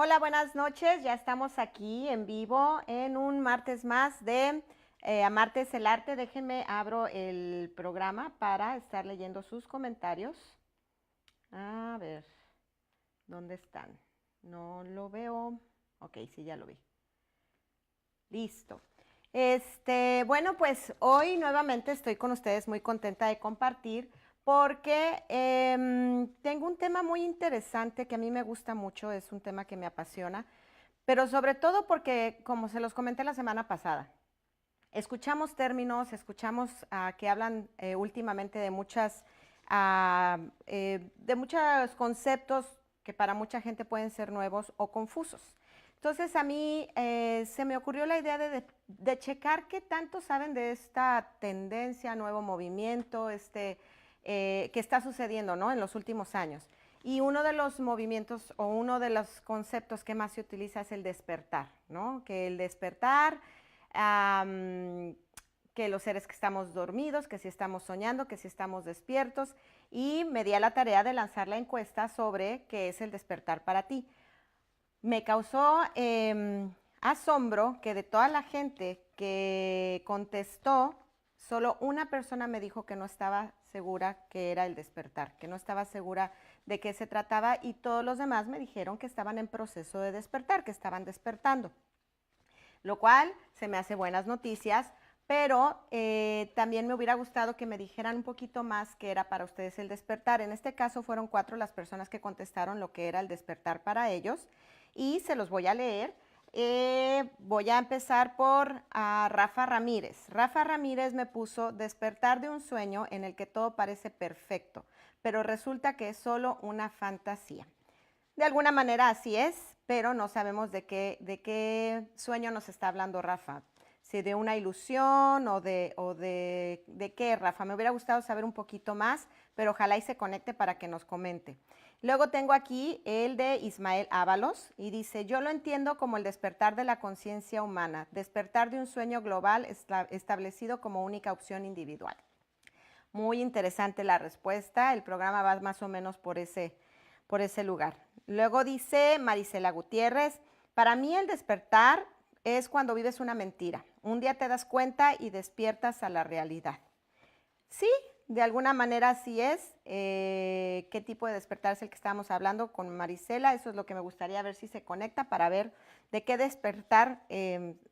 Hola, buenas noches. Ya estamos aquí en vivo en un martes más de A Martes el Arte. Déjenme abro el programa para estar leyendo sus comentarios. A ver, ¿dónde están? No lo veo. Ok, sí, ya lo vi. Listo. Bueno, pues hoy nuevamente estoy con ustedes muy contenta de compartir porque tengo un tema muy interesante que a mí me gusta mucho, es un tema que me apasiona, pero sobre todo porque, como se los comenté la semana pasada, escuchamos términos, escuchamos que hablan últimamente de de muchos conceptos que para mucha gente pueden ser nuevos o confusos. Entonces a mí se me ocurrió la idea de checar qué tanto saben de esta tendencia, nuevo movimiento, que está sucediendo, ¿no?, en los últimos años. Y uno de los movimientos o uno de los conceptos que más se utiliza es el despertar, ¿no? Que el despertar, que los seres que estamos dormidos, que si estamos soñando, que si estamos despiertos, y me di a la tarea de lanzar la encuesta sobre qué es el despertar para ti. Me causó asombro que de toda la gente que contestó, solo una persona me dijo que no estaba segura que era el despertar, que no estaba segura de qué se trataba, y todos los demás me dijeron que estaban en proceso de despertar, que estaban despertando, lo cual se me hace buenas noticias, pero también me hubiera gustado que me dijeran un poquito más qué era para ustedes el despertar. En este caso fueron 4 las personas que contestaron lo que era el despertar para ellos, y se los voy a leer. Voy a empezar por Rafa Ramírez. Rafa Ramírez me puso: despertar de un sueño en el que todo parece perfecto, pero resulta que es solo una fantasía. De alguna manera así es, pero no sabemos de qué sueño nos está hablando Rafa. Si de una ilusión o de qué, Rafa. Me hubiera gustado saber un poquito más, pero ojalá y se conecte para que nos comente. Luego tengo aquí el de Ismael Ábalos y dice: yo lo entiendo como el despertar de la conciencia humana, despertar de un sueño global establecido como única opción individual. Muy interesante la respuesta, el programa va más o menos por ese lugar. Luego dice Marisela Gutiérrez: para mí el despertar es cuando vives una mentira. Un día te das cuenta y despiertas a la realidad. Sí, de alguna manera así es. ¿Qué tipo de despertar es el que estábamos hablando con Marisela? Eso es lo que me gustaría ver si se conecta para ver de qué despertar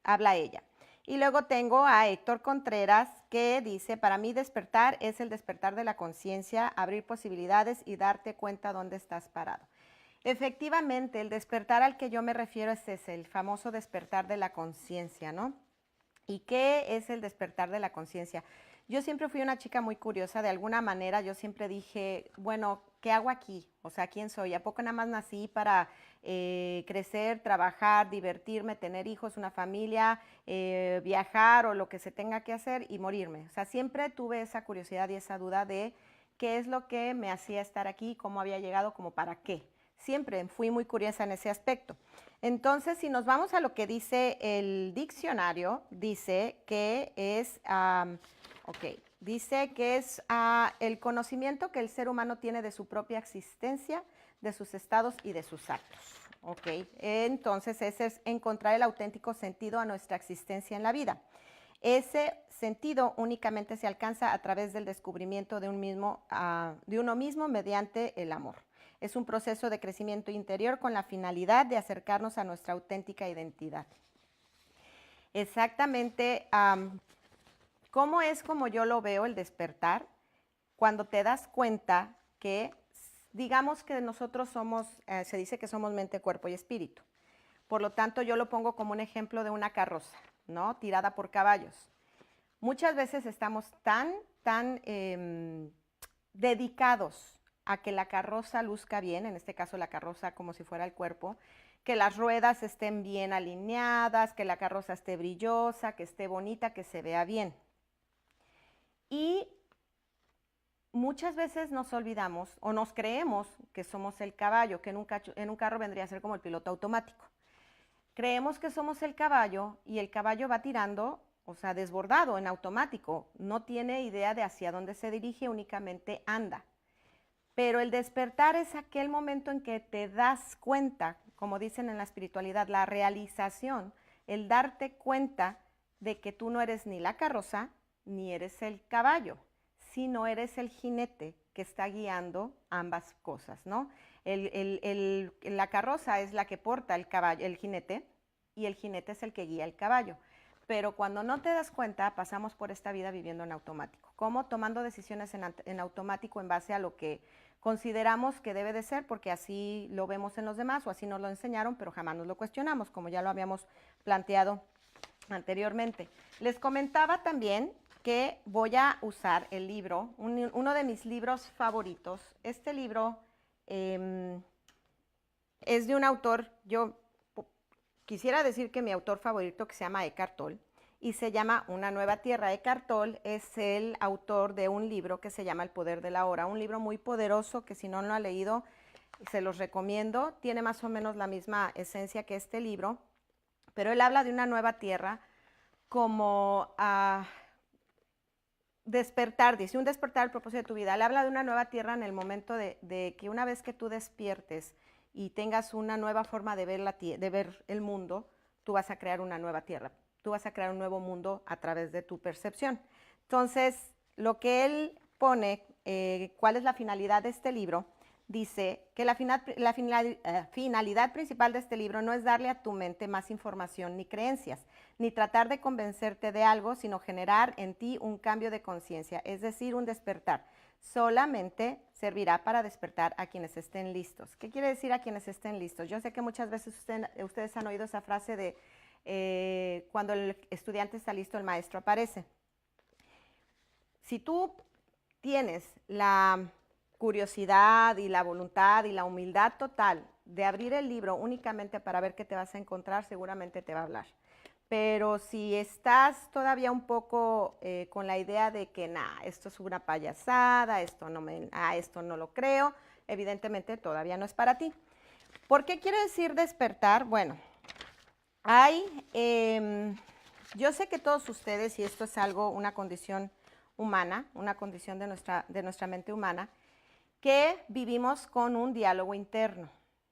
habla ella. Y luego tengo a Héctor Contreras, que dice: para mí despertar es el despertar de la conciencia, abrir posibilidades y darte cuenta dónde estás parado. Efectivamente, el despertar al que yo me refiero es ese, el famoso despertar de la conciencia, ¿no? ¿Y qué es el despertar de la conciencia? Yo siempre fui una chica muy curiosa, de alguna manera yo siempre dije, bueno, ¿qué hago aquí? O sea, ¿quién soy? ¿A poco nada más nací para crecer, trabajar, divertirme, tener hijos, una familia, viajar o lo que se tenga que hacer y morirme? O sea, siempre tuve esa curiosidad y esa duda de qué es lo que me hacía estar aquí, cómo había llegado, como para qué. Siempre fui muy curiosa en ese aspecto. Entonces, si nos vamos a lo que dice el diccionario, dice que es, dice que es el conocimiento que el ser humano tiene de su propia existencia, de sus estados y de sus actos. Ok, entonces ese es encontrar el auténtico sentido a nuestra existencia en la vida. Ese sentido únicamente se alcanza a través del descubrimiento de uno mismo mediante el amor. Es un proceso de crecimiento interior con la finalidad de acercarnos a nuestra auténtica identidad. Exactamente, ¿cómo es como yo lo veo el despertar? Cuando te das cuenta que, digamos que nosotros somos, se dice que somos mente, cuerpo y espíritu. Por lo tanto, yo lo pongo como un ejemplo de una carroza, ¿no?, tirada por caballos. Muchas veces estamos tan dedicados a que la carroza luzca bien, en este caso la carroza como si fuera el cuerpo, que las ruedas estén bien alineadas, que la carroza esté brillosa, que esté bonita, que se vea bien. Y muchas veces nos olvidamos o nos creemos que somos el caballo, que en un carro vendría a ser como el piloto automático. Creemos que somos el caballo y el caballo va tirando, o sea, desbordado, en automático. No tiene idea de hacia dónde se dirige, únicamente anda. Pero el despertar es aquel momento en que te das cuenta, como dicen en la espiritualidad, la realización, el darte cuenta de que tú no eres ni la carroza, ni eres el caballo, sino eres el jinete que está guiando ambas cosas, ¿no? La carroza es la que porta el caballo, el jinete, y el jinete es el que guía el caballo. Pero cuando no te das cuenta, pasamos por esta vida viviendo en automático. ¿Cómo? Tomando decisiones en automático en base a lo que consideramos que debe de ser, porque así lo vemos en los demás o así nos lo enseñaron, pero jamás nos lo cuestionamos, como ya lo habíamos planteado anteriormente. Les comentaba también que voy a usar el libro, uno de mis libros favoritos. Este libro es de un autor, yo quisiera decir que mi autor favorito, que se llama Eckhart Tolle, y se llama Una nueva tierra. Eckhart Tolle es el autor de un libro que se llama El poder de la hora, un libro muy poderoso que si no lo ha leído, se los recomiendo. Tiene más o menos la misma esencia que este libro, pero él habla de una nueva tierra como despertar, dice, un despertar al propósito de tu vida. Él habla de una nueva tierra en el momento de que una vez que tú despiertes y tengas una nueva forma de ver el mundo, tú vas a crear una nueva tierra. Tú vas a crear un nuevo mundo a través de tu percepción. Entonces, lo que él pone, cuál es la finalidad de este libro, dice que la finalidad principal de este libro no es darle a tu mente más información ni creencias, ni tratar de convencerte de algo, sino generar en ti un cambio de conciencia, es decir, un despertar. Solamente servirá para despertar a quienes estén listos. ¿Qué quiere decir a quienes estén listos? Yo sé que muchas veces ustedes han oído esa frase de cuando el estudiante está listo, el maestro aparece. Si tú tienes la curiosidad y la voluntad y la humildad total de abrir el libro únicamente para ver qué te vas a encontrar, seguramente te va a hablar. Pero si estás todavía un poco con la idea de que, esto es una payasada, esto no lo creo, evidentemente todavía no es para ti. ¿Por qué quiere decir despertar? Bueno, yo sé que todos ustedes, y esto es algo, una condición humana, una condición de nuestra mente humana, que vivimos con un diálogo interno.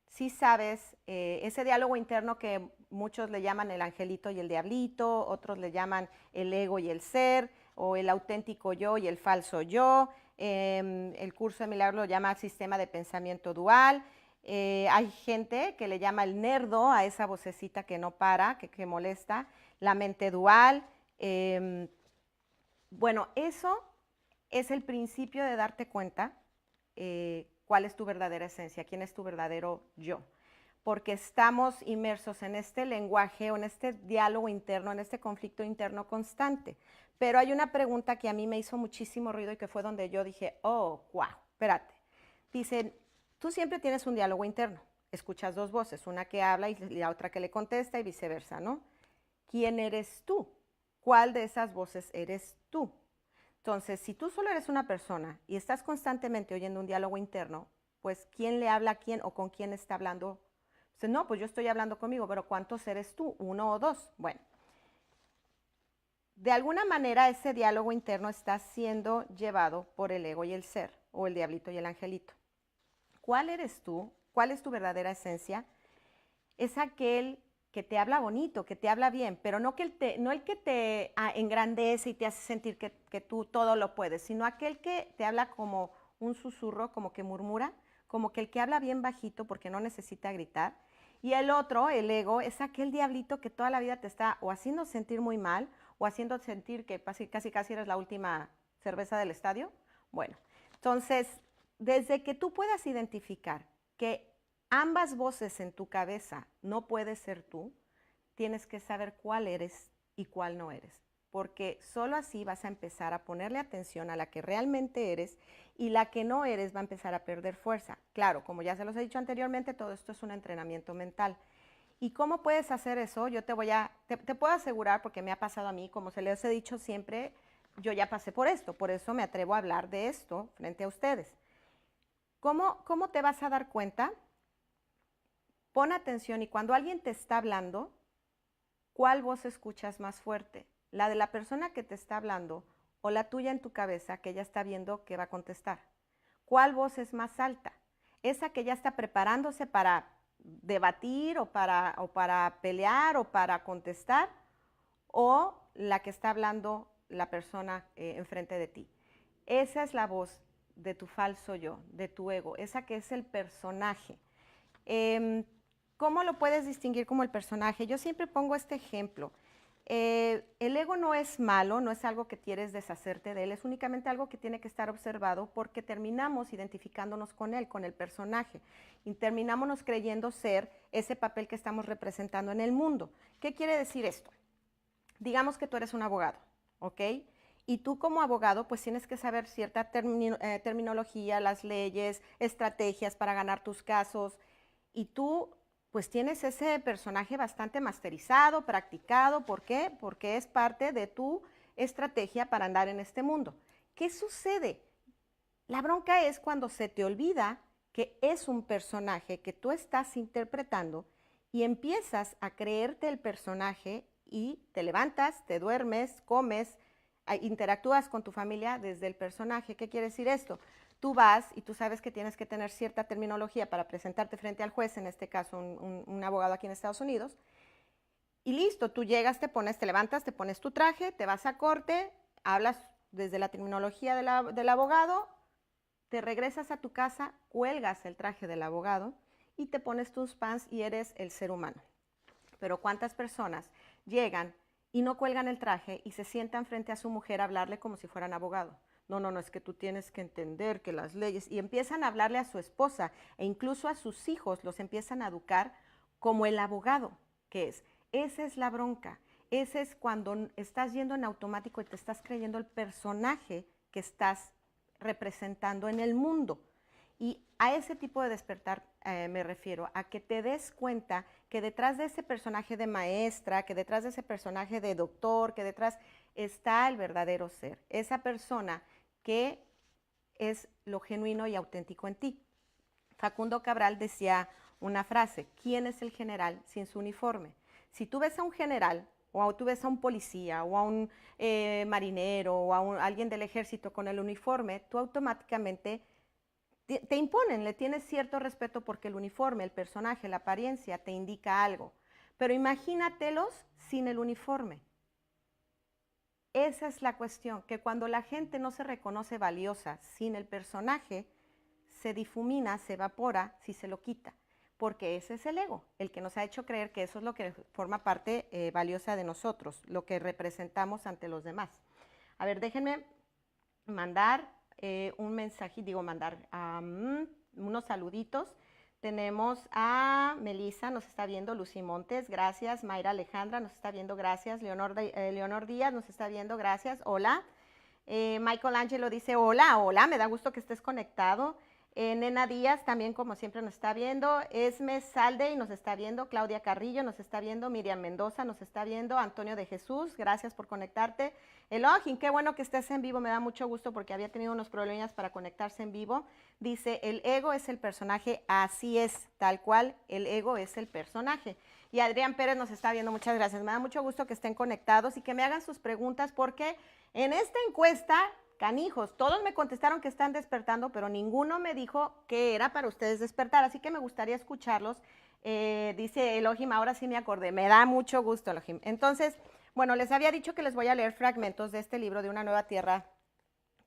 Sí sabes, ese diálogo interno que muchos le llaman el angelito y el diablito, otros le llaman el ego y el ser, o el auténtico yo y el falso yo. El curso de milagros lo llama sistema de pensamiento dual. Hay gente que le llama el nerdo a esa vocecita que no para, que molesta, la mente dual. Bueno, eso es el principio de darte cuenta cuál es tu verdadera esencia, quién es tu verdadero yo. Porque estamos inmersos en este lenguaje o en este diálogo interno, en este conflicto interno constante. Pero hay una pregunta que a mí me hizo muchísimo ruido y que fue donde yo dije, oh, wow, espérate. Dicen, tú siempre tienes un diálogo interno, escuchas dos voces, una que habla y la otra que le contesta y viceversa, ¿no? ¿Quién eres tú? ¿Cuál de esas voces eres tú? Entonces, si tú solo eres una persona y estás constantemente oyendo un diálogo interno, pues ¿quién le habla a quién o con quién está hablando? Entonces, no, pues yo estoy hablando conmigo, pero ¿cuántos eres tú? ¿Uno o dos? Bueno, de alguna manera ese diálogo interno está siendo llevado por el ego y el ser, o el diablito y el angelito. ¿Cuál eres tú? ¿Cuál es tu verdadera esencia? Es aquel que te habla bonito, que te habla bien, pero no el que te engrandece y te hace sentir que tú todo lo puedes, sino aquel que te habla como un susurro, como que murmura, como que el que habla bien bajito porque no necesita gritar. Y el otro, el ego, es aquel diablito que toda la vida te está o haciendo sentir muy mal o haciendo sentir que casi eres la última cerveza del estadio. Bueno, entonces, desde que tú puedas identificar que ambas voces en tu cabeza no puedes ser tú, tienes que saber cuál eres y cuál no eres, porque solo así vas a empezar a ponerle atención a la que realmente eres y la que no eres va a empezar a perder fuerza. Claro, como ya se los he dicho anteriormente, todo esto es un entrenamiento mental. ¿Y cómo puedes hacer eso? Yo te puedo asegurar, porque me ha pasado a mí, como se les he dicho siempre, yo ya pasé por esto, por eso me atrevo a hablar de esto frente a ustedes. ¿Cómo te vas a dar cuenta? Pon atención y cuando alguien te está hablando, ¿cuál voz escuchas más fuerte? ¿La de la persona que te está hablando o la tuya en tu cabeza que ya está viendo que va a contestar? ¿Cuál voz es más alta? Esa que ya está preparándose para debatir o para pelear o para contestar, o la que está hablando la persona enfrente de ti. Esa es la voz de tu falso yo, de tu ego, esa que es el personaje. ¿Cómo lo puedes distinguir como el personaje? Yo siempre pongo este ejemplo. El ego no es malo, no es algo que quieres deshacerte de él, es únicamente algo que tiene que estar observado porque terminamos identificándonos con él, con el personaje, y terminamos creyendo ser ese papel que estamos representando en el mundo. ¿Qué quiere decir esto? Digamos que tú eres un abogado, ¿ok? Y tú como abogado pues tienes que saber cierta terminología, las leyes, estrategias para ganar tus casos, y tú pues tienes ese personaje bastante masterizado, practicado. ¿Por qué? Porque es parte de tu estrategia para andar en este mundo. ¿Qué sucede? La bronca es cuando se te olvida que es un personaje que tú estás interpretando y empiezas a creerte el personaje y te levantas, te duermes, comes, interactúas con tu familia desde el personaje. ¿Qué quiere decir esto? Tú vas y tú sabes que tienes que tener cierta terminología para presentarte frente al juez, en este caso un abogado aquí en Estados Unidos, y listo, tú llegas, te pones, te levantas, te pones tu traje, te vas a corte, hablas desde la terminología del abogado, te regresas a tu casa, cuelgas el traje del abogado y te pones tus pants y eres el ser humano. Pero ¿cuántas personas llegan y no cuelgan el traje y se sientan frente a su mujer a hablarle como si fueran abogado? No, no, no, es que tú tienes que entender que las leyes, y empiezan a hablarle a su esposa e incluso a sus hijos, los empiezan a educar como el abogado que es. Esa es la bronca. Ese es cuando estás yendo en automático y te estás creyendo el personaje que estás representando en el mundo. Y a ese tipo de despertar me refiero, a que te des cuenta que detrás de ese personaje de maestra, que detrás de ese personaje de doctor, que detrás está el verdadero ser, esa persona que es lo genuino y auténtico en ti. Facundo Cabral decía una frase: ¿quién es el general sin su uniforme? Si tú ves a un general, o tú ves a un policía, o a un marinero, o a alguien del ejército con el uniforme, tú automáticamente te imponen, le tienes cierto respeto porque el uniforme, el personaje, la apariencia te indica algo. Pero imagínatelos sin el uniforme. Esa es la cuestión, que cuando la gente no se reconoce valiosa sin el personaje, se difumina, se evapora si se lo quita, porque ese es el ego, el que nos ha hecho creer que eso es lo que forma parte valiosa de nosotros, lo que representamos ante los demás. A ver, déjenme mandar un mensaje, mandar unos saluditos. Tenemos a Melissa, nos está viendo, Lucy Montes, gracias. Mayra Alejandra nos está viendo, gracias. Leonor Díaz nos está viendo, gracias. Hola. Michael Angelo dice, hola, hola, me da gusto que estés conectado. Nena Díaz también, como siempre, nos está viendo. Esme Saldey nos está viendo. Claudia Carrillo nos está viendo. Miriam Mendoza nos está viendo. Antonio de Jesús, gracias por conectarte. Elohim, qué bueno que estés en vivo, me da mucho gusto porque había tenido unos problemas para conectarse en vivo. Dice, el ego es el personaje, así es, tal cual, el ego es el personaje. Y Adrián Pérez nos está viendo, muchas gracias. Me da mucho gusto que estén conectados y que me hagan sus preguntas porque en esta encuesta, canijos, todos me contestaron que están despertando, pero ninguno me dijo qué era para ustedes despertar, así que me gustaría escucharlos. Dice Elohim, ahora sí me acordé, me da mucho gusto, Elohim. Entonces, bueno, les había dicho que les voy a leer fragmentos de este libro, de Una Nueva Tierra,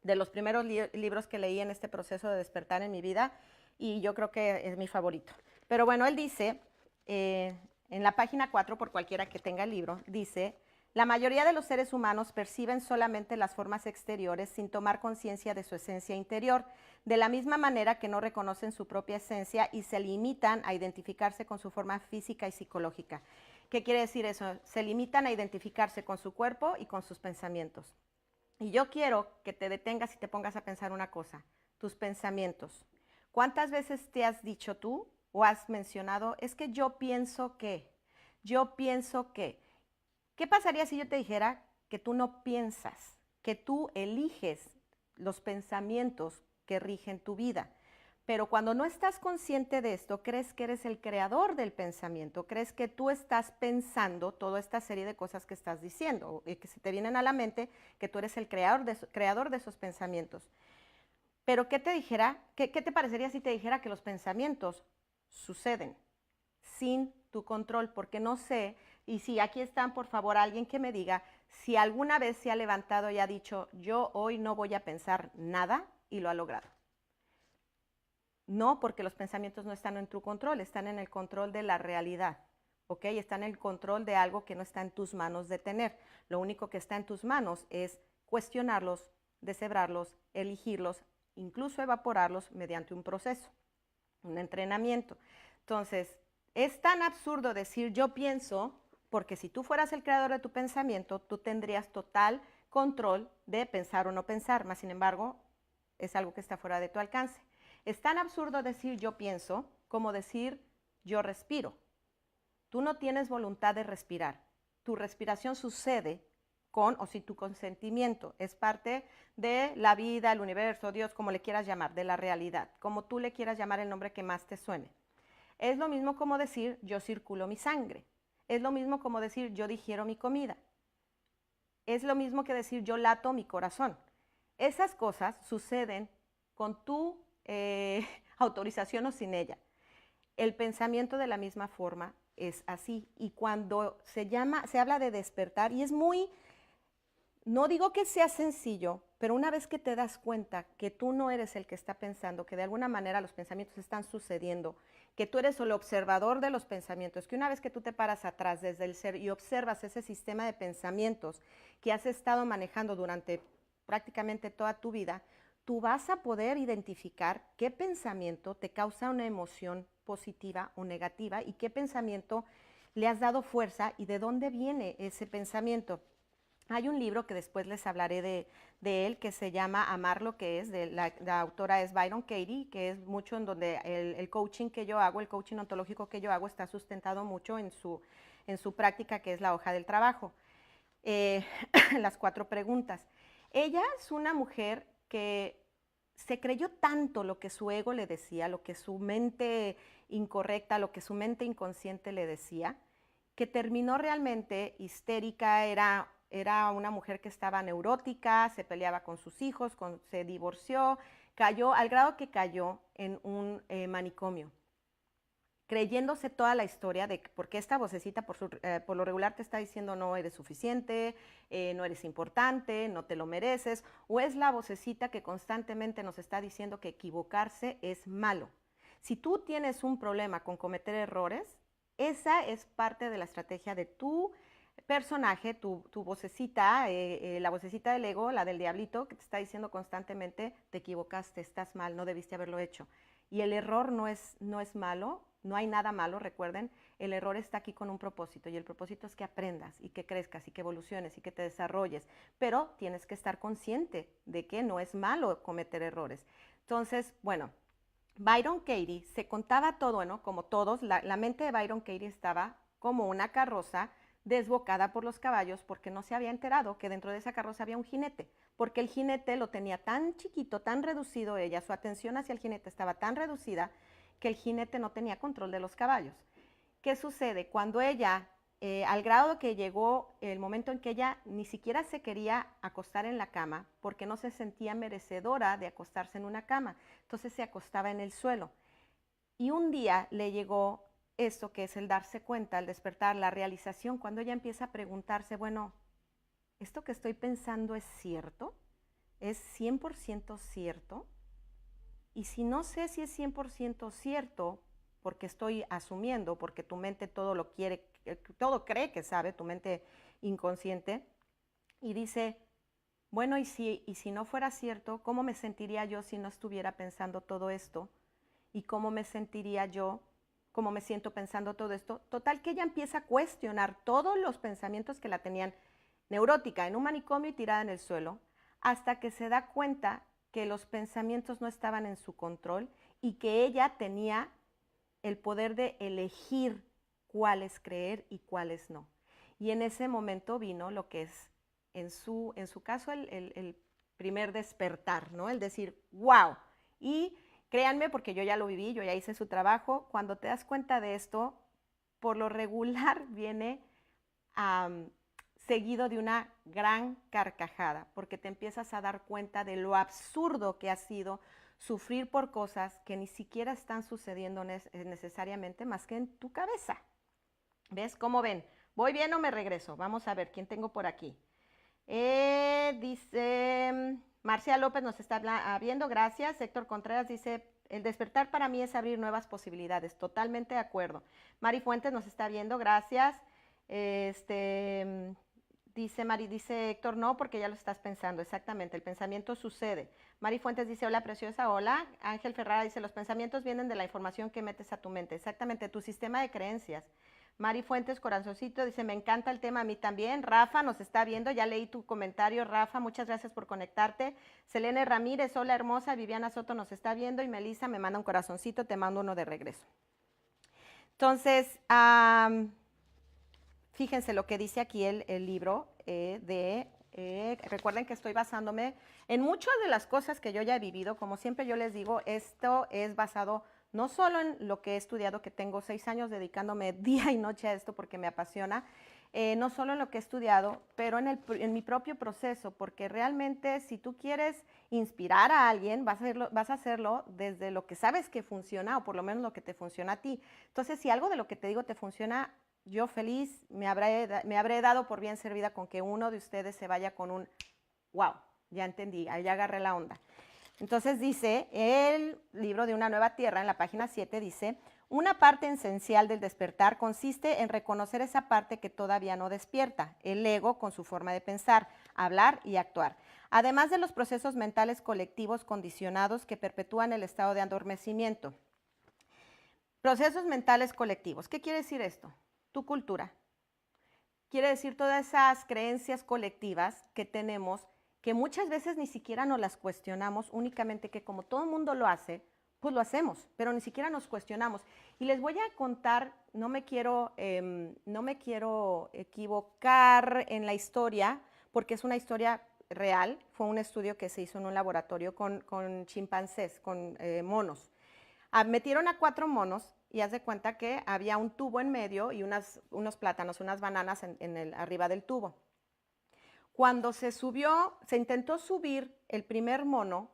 de los primeros libros que leí en este proceso de despertar en mi vida, y yo creo que es mi favorito. Pero bueno, él dice, en la página 4, por cualquiera que tenga el libro, dice: la mayoría de los seres humanos perciben solamente las formas exteriores sin tomar conciencia de su esencia interior, de la misma manera que no reconocen su propia esencia y se limitan a identificarse con su forma física y psicológica. ¿Qué quiere decir eso? Se limitan a identificarse con su cuerpo y con sus pensamientos. Y yo quiero que te detengas y te pongas a pensar una cosa, tus pensamientos. ¿Cuántas veces te has dicho tú o has mencionado, es que yo pienso que, yo pienso que? ¿Qué pasaría si yo te dijera que tú no piensas, que tú eliges los pensamientos que rigen tu vida? Pero cuando no estás consciente de esto, crees que eres el creador del pensamiento, crees que tú estás pensando toda esta serie de cosas que estás diciendo y que se te vienen a la mente, que tú eres el creador de esos pensamientos. Pero ¿qué te dijera? ¿Qué te parecería si te dijera que los pensamientos suceden? sin tu control, porque no sé, y si aquí están, por favor, alguien que me diga si alguna vez se ha levantado y ha dicho, yo hoy no voy a pensar nada y lo ha logrado. No, porque los pensamientos no están en tu control, están en el control de la realidad, ¿ok? Están en el control de algo que no está en tus manos detener. Lo único que está en tus manos es cuestionarlos, deshebrarlos, elegirlos, incluso evaporarlos mediante un proceso, un entrenamiento. Entonces, es tan absurdo decir yo pienso, porque si tú fueras el creador de tu pensamiento, tú tendrías total control de pensar o no pensar, más sin embargo, es algo que está fuera de tu alcance. Es tan absurdo decir yo pienso como decir yo respiro. Tú no tienes voluntad de respirar. Tu respiración sucede con o sin tu consentimiento. Es parte de la vida, el universo, Dios, como le quieras llamar, de la realidad, como tú le quieras llamar el nombre que más te suene. Es lo mismo como decir yo circulo mi sangre. Es lo mismo como decir yo digiero mi comida. Es lo mismo que decir yo lato mi corazón. Esas cosas suceden con tu autorización o sin ella. El pensamiento de la misma forma es así. Y cuando se habla de despertar, y es muy, no digo que sea sencillo, pero una vez que te das cuenta que tú no eres el que está pensando, que de alguna manera los pensamientos están sucediendo, que tú eres el observador de los pensamientos, que una vez que tú te paras atrás desde el ser y observas ese sistema de pensamientos que has estado manejando durante prácticamente toda tu vida, tú vas a poder identificar qué pensamiento te causa una emoción positiva o negativa y qué pensamiento le has dado fuerza y de dónde viene ese pensamiento. Hay un libro que después les hablaré de él que se llama Amar lo que es, de la autora es Byron Katie, que es mucho en donde el coaching que yo hago, el coaching ontológico que yo hago está sustentado mucho en su práctica que es la hoja del trabajo. Las 4 preguntas. Ella es una mujer que se creyó tanto lo que su ego le decía, lo que su mente incorrecta, lo que su mente inconsciente le decía, que terminó realmente histérica, era una mujer que estaba neurótica, se peleaba con sus hijos, se divorció, cayó, al grado que cayó en un manicomio, creyéndose toda la historia de porque esta vocecita por lo regular te está diciendo no eres suficiente, no eres importante, no te lo mereces, o es la vocecita que constantemente nos está diciendo que equivocarse es malo. Si tú tienes un problema con cometer errores, esa es parte de la estrategia de tu personaje, tu vocecita, la vocecita del ego, la del diablito, que te está diciendo constantemente te equivocaste, estás mal, no debiste haberlo hecho. Y el error no es malo, no hay nada malo, recuerden, el error está aquí con un propósito y el propósito es que aprendas y que crezcas y que evoluciones y que te desarrolles, pero tienes que estar consciente de que no es malo cometer errores. Entonces, bueno, Byron Katie se contaba todo, ¿no? Como todos, la mente de Byron Katie estaba como una carroza desbocada por los caballos porque no se había enterado que dentro de esa carroza había un jinete, porque el jinete lo tenía tan chiquito, tan reducido ella, su atención hacia el jinete estaba tan reducida que el jinete no tenía control de los caballos. ¿Qué sucede? Cuando ella, al grado que llegó el momento en que ella ni siquiera se quería acostar en la cama porque no se sentía merecedora de acostarse en una cama, entonces se acostaba en el suelo. Y un día le llegó esto que es el darse cuenta, el despertar, la realización, cuando ella empieza a preguntarse, bueno, ¿esto que estoy pensando es cierto? ¿Es 100% cierto? Y si no sé si es 100% cierto, porque estoy asumiendo, porque tu mente todo lo quiere, todo cree que sabe, tu mente inconsciente, y dice, bueno, y si no fuera cierto, ¿cómo me sentiría yo si no estuviera pensando todo esto? ¿Y cómo me sentiría yo? ¿Cómo me siento pensando todo esto? Total que ella empieza a cuestionar todos los pensamientos que la tenían neurótica en un manicomio y tirada en el suelo, hasta que se da cuenta que los pensamientos no estaban en su control y que ella tenía el poder de elegir cuáles creer y cuáles no. Y en ese momento vino lo que es, en su caso, el primer despertar, ¿no? El decir, wow. Y créanme, porque yo ya lo viví, yo ya hice su trabajo, cuando te das cuenta de esto, por lo regular viene seguido de una gran carcajada, porque te empiezas a dar cuenta de lo absurdo que ha sido sufrir por cosas que ni siquiera están sucediendo necesariamente más que en tu cabeza. ¿Ves? ¿Cómo ven? ¿Voy bien o me regreso? Vamos a ver, ¿quién tengo por aquí? Dice Marcia López nos está viendo, gracias. Héctor Contreras dice, el despertar para mí es abrir nuevas posibilidades. Totalmente de acuerdo. Mari Fuentes nos está viendo, gracias. Dice Héctor, no, porque ya lo estás pensando. Exactamente, el pensamiento sucede. Mari Fuentes dice, hola preciosa, hola. Ángel Ferrara dice, los pensamientos vienen de la información que metes a tu mente. Exactamente, tu sistema de creencias. Mari Fuentes, corazoncito, dice, me encanta el tema, a mí también. Rafa nos está viendo, ya leí tu comentario, Rafa, muchas gracias por conectarte. Selene Ramírez, hola hermosa. Viviana Soto nos está viendo y Melissa me manda un corazoncito, te mando uno de regreso. Entonces, fíjense lo que dice aquí el libro recuerden que estoy basándome en muchas de las cosas que yo ya he vivido. Como siempre yo les digo, esto es basado no solo en lo que he estudiado, que tengo 6 años dedicándome día y noche a esto porque me apasiona, no solo en lo que he estudiado, pero en mi propio proceso, porque realmente si tú quieres inspirar a alguien, vas a hacerlo desde lo que sabes que funciona, o por lo menos lo que te funciona a ti. Entonces, si algo de lo que te digo te funciona, yo feliz me habré dado por bien servida con que uno de ustedes se vaya con un wow, ya entendí, ahí ya agarré la onda. Entonces dice, el libro de Una Nueva Tierra, en la página 7, dice, una parte esencial del despertar consiste en reconocer esa parte que todavía no despierta, el ego con su forma de pensar, hablar y actuar, además de los procesos mentales colectivos condicionados que perpetúan el estado de adormecimiento. Procesos mentales colectivos, ¿qué quiere decir esto? Tu cultura. Quiere decir todas esas creencias colectivas que tenemos, que muchas veces ni siquiera nos las cuestionamos, únicamente que como todo el mundo lo hace, pues lo hacemos, pero ni siquiera nos cuestionamos. Y les voy a contar, no me quiero equivocar en la historia, porque es una historia real, fue un estudio que se hizo en un laboratorio con chimpancés, con monos. Metieron a 4 monos y haz de cuenta que había un tubo en medio y unos plátanos, unas bananas arriba del tubo. Cuando se intentó subir el primer mono,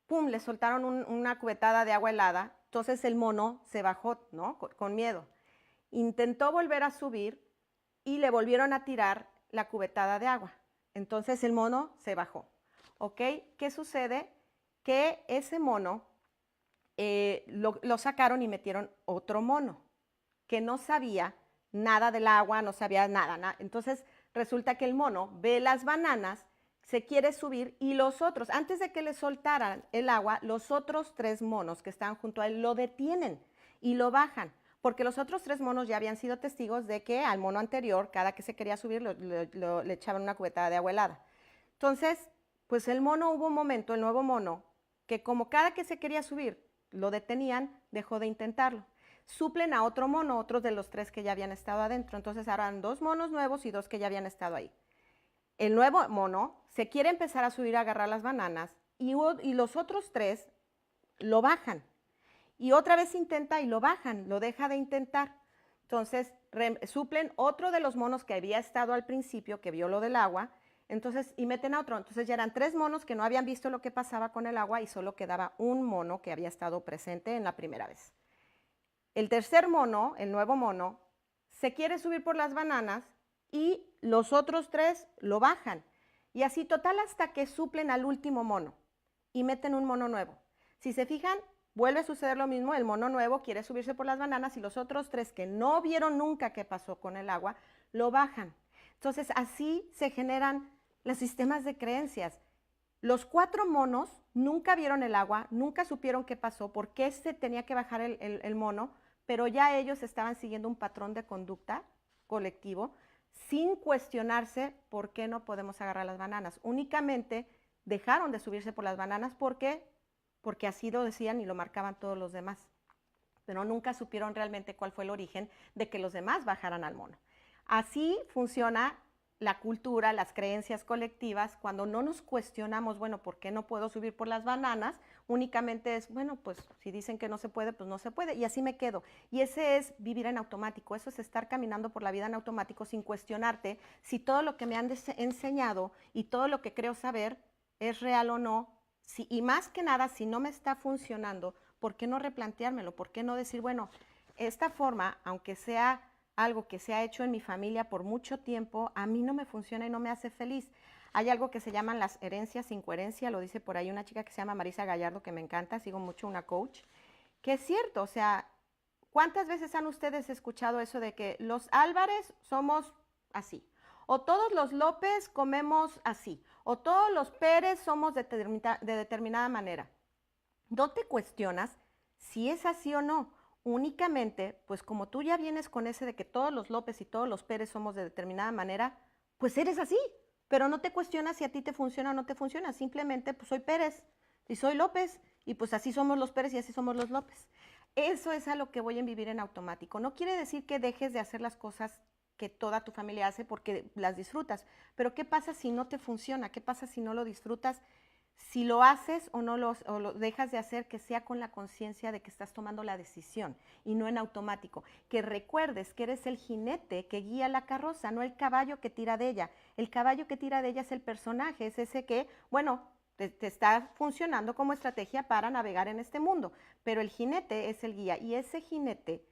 ¡pum!, le soltaron una cubetada de agua helada, entonces el mono se bajó, ¿no?, con miedo. Intentó volver a subir y le volvieron a tirar la cubetada de agua. Entonces el mono se bajó. ¿Ok? ¿Qué sucede? Que ese mono lo sacaron y metieron otro mono que no sabía nada del agua, no sabía nada. Entonces resulta que el mono ve las bananas, se quiere subir y los otros, antes de que le soltaran el agua, los otros 3 monos que estaban junto a él lo detienen y lo bajan, porque los otros 3 monos ya habían sido testigos de que al mono anterior, cada que se quería subir, le echaban una cubetada de agua helada. Entonces, pues el nuevo mono, que como cada que se quería subir, lo detenían, dejó de intentarlo. Suplen a otro mono, otros de los 3 que ya habían estado adentro. Entonces harán 2 monos nuevos y 2 que ya habían estado ahí. El nuevo mono se quiere empezar a subir a agarrar las bananas y los otros 3 lo bajan. Y otra vez intenta y lo bajan, lo deja de intentar. Entonces suplen otro de los monos que había estado al principio, que vio lo del agua, y meten a otro. Entonces ya eran 3 monos que no habían visto lo que pasaba con el agua y solo quedaba un mono que había estado presente en la primera vez. El tercer mono, el nuevo mono, se quiere subir por las bananas y los otros 3 lo bajan. Y así total hasta que suplen al último mono y meten un mono nuevo. Si se fijan, vuelve a suceder lo mismo, el mono nuevo quiere subirse por las bananas y los otros 3 que no vieron nunca qué pasó con el agua, lo bajan. Entonces así se generan los sistemas de creencias. Los 4 monos nunca vieron el agua, nunca supieron qué pasó, por qué se tenía que bajar el mono, pero ya ellos estaban siguiendo un patrón de conducta colectivo sin cuestionarse por qué no podemos agarrar las bananas. Únicamente dejaron de subirse por las bananas porque así lo decían y lo marcaban todos los demás. Pero nunca supieron realmente cuál fue el origen de que los demás bajaran al mono. Así funciona la cultura, las creencias colectivas, cuando no nos cuestionamos, bueno, ¿por qué no puedo subir por las bananas? Únicamente es, bueno, pues si dicen que no se puede, pues no se puede, y así me quedo. Y ese es vivir en automático, eso es estar caminando por la vida en automático sin cuestionarte si todo lo que me han enseñado y todo lo que creo saber es real o no, y más que nada, si no me está funcionando, ¿por qué no replanteármelo? ¿Por qué no decir, bueno, esta forma, aunque sea algo que se ha hecho en mi familia por mucho tiempo, a mí no me funciona y no me hace feliz? Hay algo que se llaman las herencias sin coherencia, lo dice por ahí una chica que se llama Marisa Gallardo, que me encanta, sigo mucho, una coach, que es cierto, o sea, ¿cuántas veces han ustedes escuchado eso de que los Álvarez somos así? O todos los López comemos así, o todos los Pérez somos de determinada manera. No te cuestionas si es así o no. Únicamente, pues como tú ya vienes con ese de que todos los López y todos los Pérez somos de determinada manera, pues eres así. Pero no te cuestionas si a ti te funciona o no te funciona. Simplemente, pues soy Pérez y soy López y pues así somos los Pérez y así somos los López. Eso es a lo que voy a vivir en automático. No quiere decir que dejes de hacer las cosas que toda tu familia hace porque las disfrutas. Pero ¿qué pasa si no te funciona? ¿Qué pasa si no lo disfrutas? Si lo haces o no o lo dejas de hacer, que sea con la conciencia de que estás tomando la decisión y no en automático. Que recuerdes que eres el jinete que guía la carroza, no el caballo que tira de ella. El caballo que tira de ella es el personaje, es ese que, bueno, te está funcionando como estrategia para navegar en este mundo, pero el jinete es el guía y ese jinete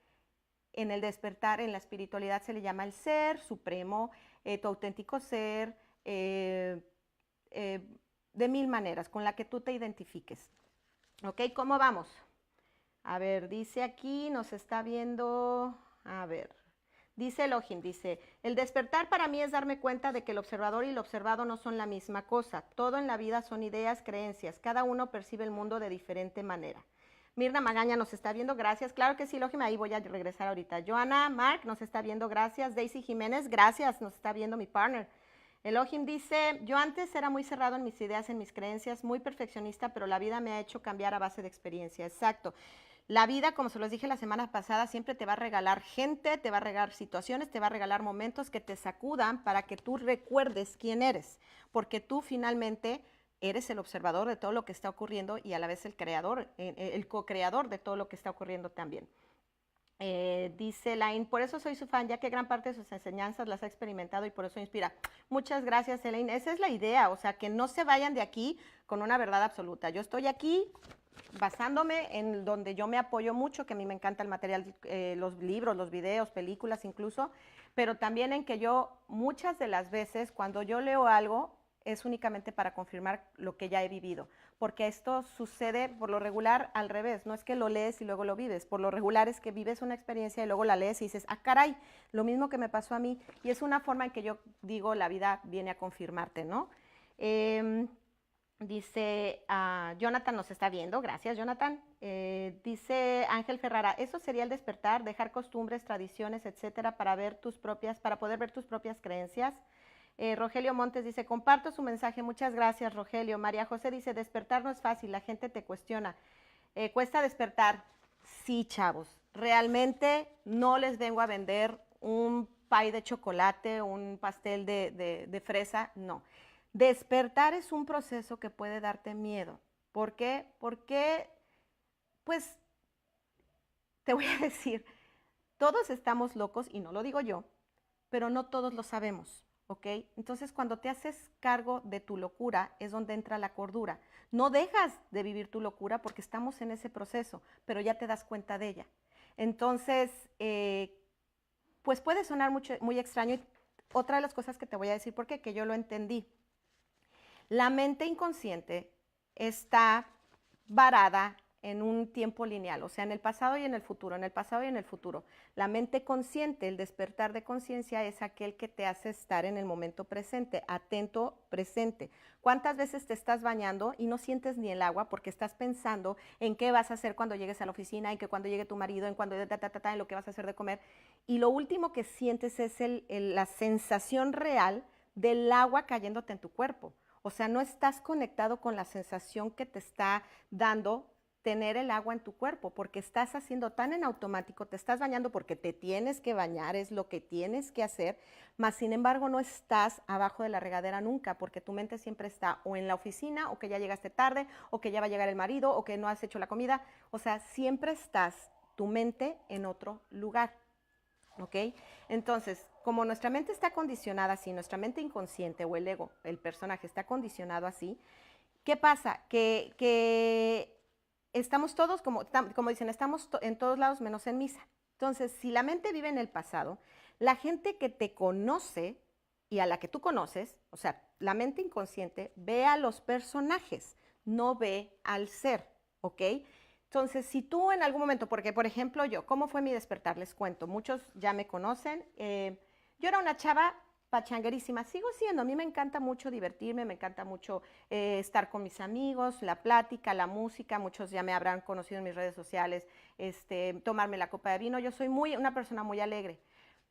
en el despertar, en la espiritualidad se le llama el ser supremo, tu auténtico ser, de mil maneras, con la que tú te identifiques. ¿Ok? ¿Cómo vamos? A ver, dice aquí, nos está viendo, a ver, dice Elohim, dice, el despertar para mí es darme cuenta de que el observador y el observado no son la misma cosa. Todo en la vida son ideas, creencias. Cada uno percibe el mundo de diferente manera. Mirna Magaña nos está viendo, gracias. Claro que sí, Elohim, ahí voy a regresar ahorita. Joana Mark nos está viendo, gracias. Daisy Jiménez, gracias, nos está viendo mi partner. Elohim dice, yo antes era muy cerrado en mis ideas, en mis creencias, muy perfeccionista, pero la vida me ha hecho cambiar a base de experiencia. Exacto. La vida, como se los dije la semana pasada, siempre te va a regalar gente, te va a regalar situaciones, te va a regalar momentos que te sacudan para que tú recuerdes quién eres, porque tú finalmente eres el observador de todo lo que está ocurriendo y a la vez el creador, el co-creador de todo lo que está ocurriendo también. Dice Elaine, por eso soy su fan, ya que gran parte de sus enseñanzas las ha experimentado y por eso inspira. Muchas gracias, Elaine. Esa es la idea, o sea, que no se vayan de aquí con una verdad absoluta. Yo estoy aquí basándome en donde yo me apoyo mucho, que a mí me encanta el material, los libros, los videos, películas incluso, pero también en que yo muchas de las veces cuando yo leo algo es únicamente para confirmar lo que ya he vivido, porque esto sucede por lo regular al revés, no es que lo lees y luego lo vives, por lo regular es que vives una experiencia y luego la lees y dices, ah, caray, lo mismo que me pasó a mí, y es una forma en que yo digo, la vida viene a confirmarte, ¿no? Dice, Jonathan nos está viendo, gracias Jonathan. Dice Ángel Ferrara, eso sería el despertar, dejar costumbres, tradiciones, etcétera, para poder ver tus propias creencias. Rogelio Montes dice, comparto su mensaje, muchas gracias Rogelio. María José dice, despertar no es fácil, la gente te cuestiona. ¿Cuesta despertar? Sí, chavos, realmente no les vengo a vender un pie de chocolate, un pastel de fresa, no. Despertar es un proceso que puede darte miedo. ¿Por qué? Porque, pues, te voy a decir, todos estamos locos, y no lo digo yo, pero no todos lo sabemos, ¿ok? Entonces, cuando te haces cargo de tu locura, es donde entra la cordura. No dejas de vivir tu locura porque estamos en ese proceso, pero ya te das cuenta de ella. Entonces, pues puede sonar muy extraño. Y otra de las cosas que te voy a decir, porque que yo lo entendí. La mente inconsciente está varada en un tiempo lineal, o sea, en el pasado y en el futuro, en el pasado y en el futuro. La mente consciente, el despertar de conciencia, es aquel que te hace estar en el momento presente, atento, presente. ¿Cuántas veces te estás bañando y no sientes ni el agua porque estás pensando en qué vas a hacer cuando llegues a la oficina, en que cuando llegue tu marido, en cuando en lo que vas a hacer de comer? Y lo último que sientes es la sensación real del agua cayéndote en tu cuerpo. O sea, no estás conectado con la sensación que te está dando tener el agua en tu cuerpo, porque estás haciendo tan en automático, te estás bañando porque te tienes que bañar, es lo que tienes que hacer, mas sin embargo no estás abajo de la regadera nunca, porque tu mente siempre está o en la oficina, o que ya llegaste tarde, o que ya va a llegar el marido, o que no has hecho la comida, o sea, siempre estás tu mente en otro lugar. ¿Ok? Entonces, como nuestra mente está condicionada así, nuestra mente inconsciente o el ego, el personaje está condicionado así, ¿Qué pasa? Que estamos todos, como dicen, estamos en todos lados menos en misa. Entonces, si la mente vive en el pasado, la gente que te conoce y a la que tú conoces, o sea, la mente inconsciente ve a los personajes, no ve al ser, ¿ok? Entonces, si tú en algún momento, porque por ejemplo yo, ¿cómo fue mi despertar? Les cuento, muchos ya me conocen. Yo era una chava pachanguerísima, sigo siendo, a mí me encanta mucho divertirme, me encanta mucho estar con mis amigos, la plática, la música, muchos ya me habrán conocido en mis redes sociales, tomarme la copa de vino, yo soy una persona muy alegre,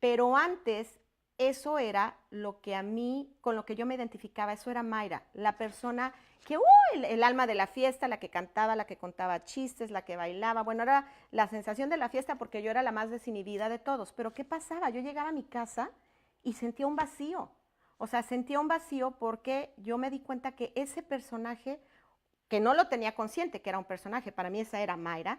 pero antes eso era lo que a mí, con lo que yo me identificaba, eso era Mayra, la persona que, el alma de la fiesta, la que cantaba, la que contaba chistes, la que bailaba, bueno, era la sensación de la fiesta porque yo era la más desinhibida de todos, pero ¿qué pasaba? Yo llegaba a mi casa y sentía un vacío, o sea, sentía un vacío porque yo me di cuenta que ese personaje, que no lo tenía consciente que era un personaje, para mí esa era Mayra,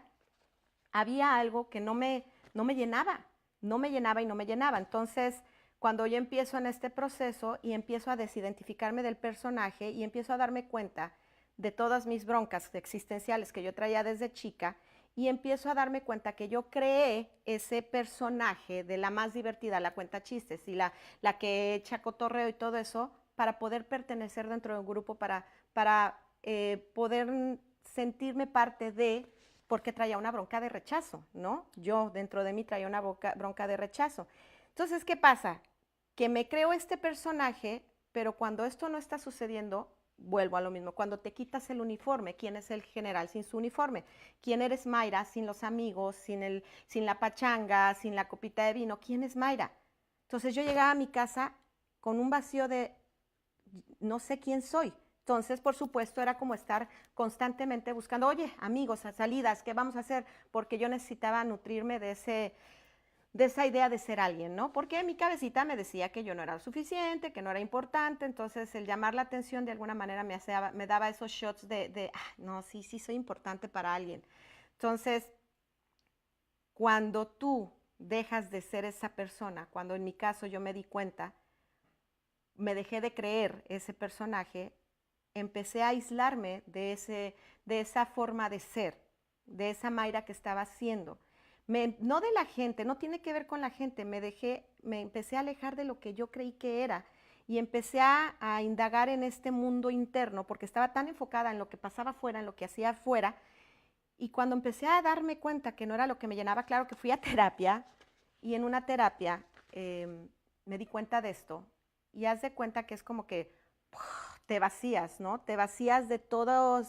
había algo que no me llenaba, no me llenaba y no me llenaba. Entonces, cuando yo empiezo en este proceso y empiezo a desidentificarme del personaje y empiezo a darme cuenta de todas mis broncas existenciales que yo traía desde chica y empiezo a darme cuenta que yo creé ese personaje de la más divertida, la cuenta chistes y la que echa cotorreo y todo eso para poder pertenecer dentro de un grupo, para poder sentirme parte de, porque traía una bronca de rechazo, ¿no? Yo dentro de mí traía una bronca de rechazo. Entonces, ¿qué pasa? Que me creo este personaje, pero cuando esto no está sucediendo, vuelvo a lo mismo. Cuando te quitas el uniforme, ¿quién es el general sin su uniforme? ¿Quién eres Mayra sin los amigos, sin la pachanga, sin la copita de vino? ¿Quién es Mayra? Entonces yo llegaba a mi casa con un vacío de no sé quién soy. Entonces, por supuesto, era como estar constantemente buscando, oye, amigos, salidas, ¿qué vamos a hacer? Porque yo necesitaba nutrirme de esa idea de ser alguien, ¿no? Porque mi cabecita me decía que yo no era suficiente, que no era importante, entonces el llamar la atención de alguna manera me daba esos shots no, sí, sí soy importante para alguien. Entonces, cuando tú dejas de ser esa persona, cuando en mi caso yo me di cuenta, me dejé de creer ese personaje, empecé a aislarme de esa forma de ser, de esa Mayra que estaba siendo. No de la gente, no tiene que ver con la gente, me empecé a alejar de lo que yo creí que era y empecé a indagar en este mundo interno porque estaba tan enfocada en lo que pasaba afuera, en lo que hacía afuera, y cuando empecé a darme cuenta que no era lo que me llenaba, claro que fui a terapia y en una terapia me di cuenta de esto y haz de cuenta que es como que te vacías, ¿no? Te vacías de toda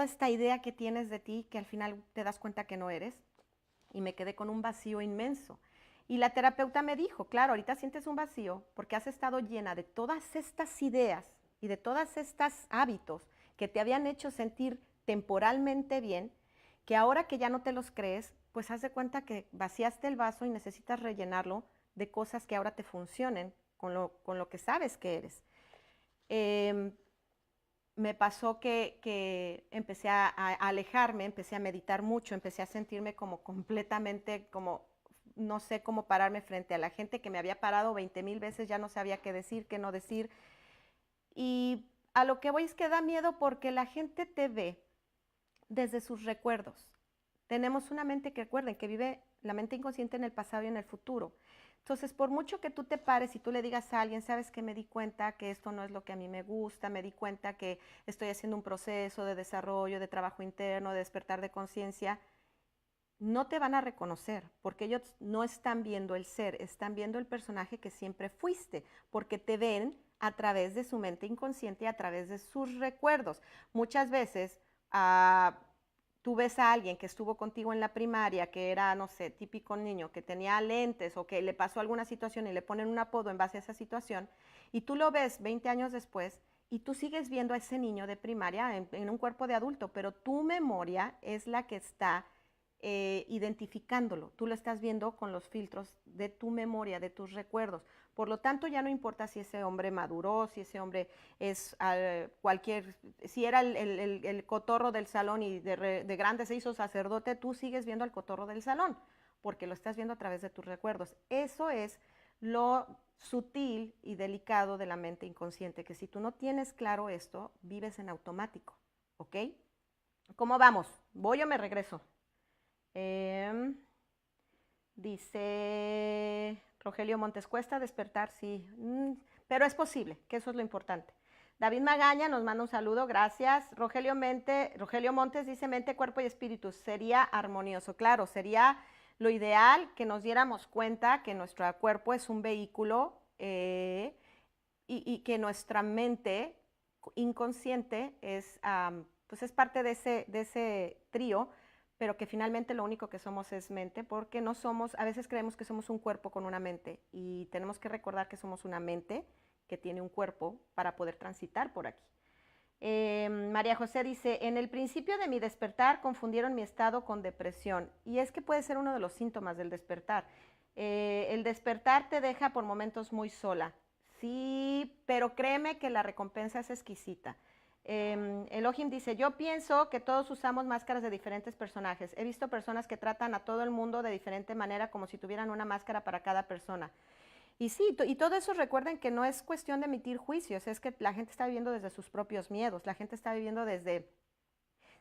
esta idea que tienes de ti que al final te das cuenta que no eres y me quedé con un vacío inmenso. Y la terapeuta me dijo, claro, ahorita sientes un vacío porque has estado llena de todas estas ideas y de todos estos hábitos que te habían hecho sentir temporalmente bien, que ahora que ya no te los crees, pues haz de cuenta que vaciaste el vaso y necesitas rellenarlo de cosas que ahora te funcionen con lo que sabes que eres. Eh, Me pasó que empecé a alejarme, empecé a meditar mucho, empecé a sentirme como completamente, como no sé cómo pararme frente a la gente que me había parado 20,000 veces, ya no sabía qué decir, qué no decir. Y a lo que voy es que da miedo porque la gente te ve desde sus recuerdos. Tenemos una mente que recuerden que vive la mente inconsciente en el pasado y en el futuro. Entonces, por mucho que tú te pares y tú le digas a alguien, sabes que me di cuenta que esto no es lo que a mí me gusta, me di cuenta que estoy haciendo un proceso de desarrollo, de trabajo interno, de despertar de conciencia, no te van a reconocer porque ellos no están viendo el ser, están viendo el personaje que siempre fuiste, porque te ven a través de su mente inconsciente y a través de sus recuerdos. Muchas veces tú ves a alguien que estuvo contigo en la primaria, que era, no sé, típico niño, que tenía lentes o que le pasó alguna situación y le ponen un apodo en base a esa situación, y tú lo ves 20 años después y tú sigues viendo a ese niño de primaria en un cuerpo de adulto, pero tu memoria es la que está identificándolo. Tú lo estás viendo con los filtros de tu memoria, de tus recuerdos. Por lo tanto, ya no importa si ese hombre maduró, si ese hombre es si era el cotorro del salón y de grande se hizo sacerdote, tú sigues viendo al cotorro del salón, porque lo estás viendo a través de tus recuerdos. Eso es sutil y delicado de la mente inconsciente, que si tú no tienes claro esto, vives en automático, ¿ok? ¿Cómo vamos? ¿Voy o me regreso? Dice Rogelio Montes, cuesta despertar, sí, pero es posible, que eso es lo importante. David Magaña nos manda un saludo, gracias. Rogelio Montes dice mente, cuerpo y espíritu, sería armonioso. Claro, sería lo ideal que nos diéramos cuenta que nuestro cuerpo es un vehículo y que nuestra mente inconsciente es, pues es parte de ese trío, pero que finalmente lo único que somos es mente, porque no somos, a veces creemos que somos un cuerpo con una mente y tenemos que recordar que somos una mente que tiene un cuerpo para poder transitar por aquí. María José dice, en el principio de mi despertar confundieron mi estado con depresión y es que puede ser uno de los síntomas del despertar. El despertar te deja por momentos muy sola, sí, pero créeme que la recompensa es exquisita. Elohim dice, yo pienso que todos usamos máscaras de diferentes personajes. He visto personas que tratan a todo el mundo de diferente manera como si tuvieran una máscara para cada persona. Y sí, y todo eso recuerden que no es cuestión de emitir juicios, es que la gente está viviendo desde sus propios miedos, la gente está viviendo desde,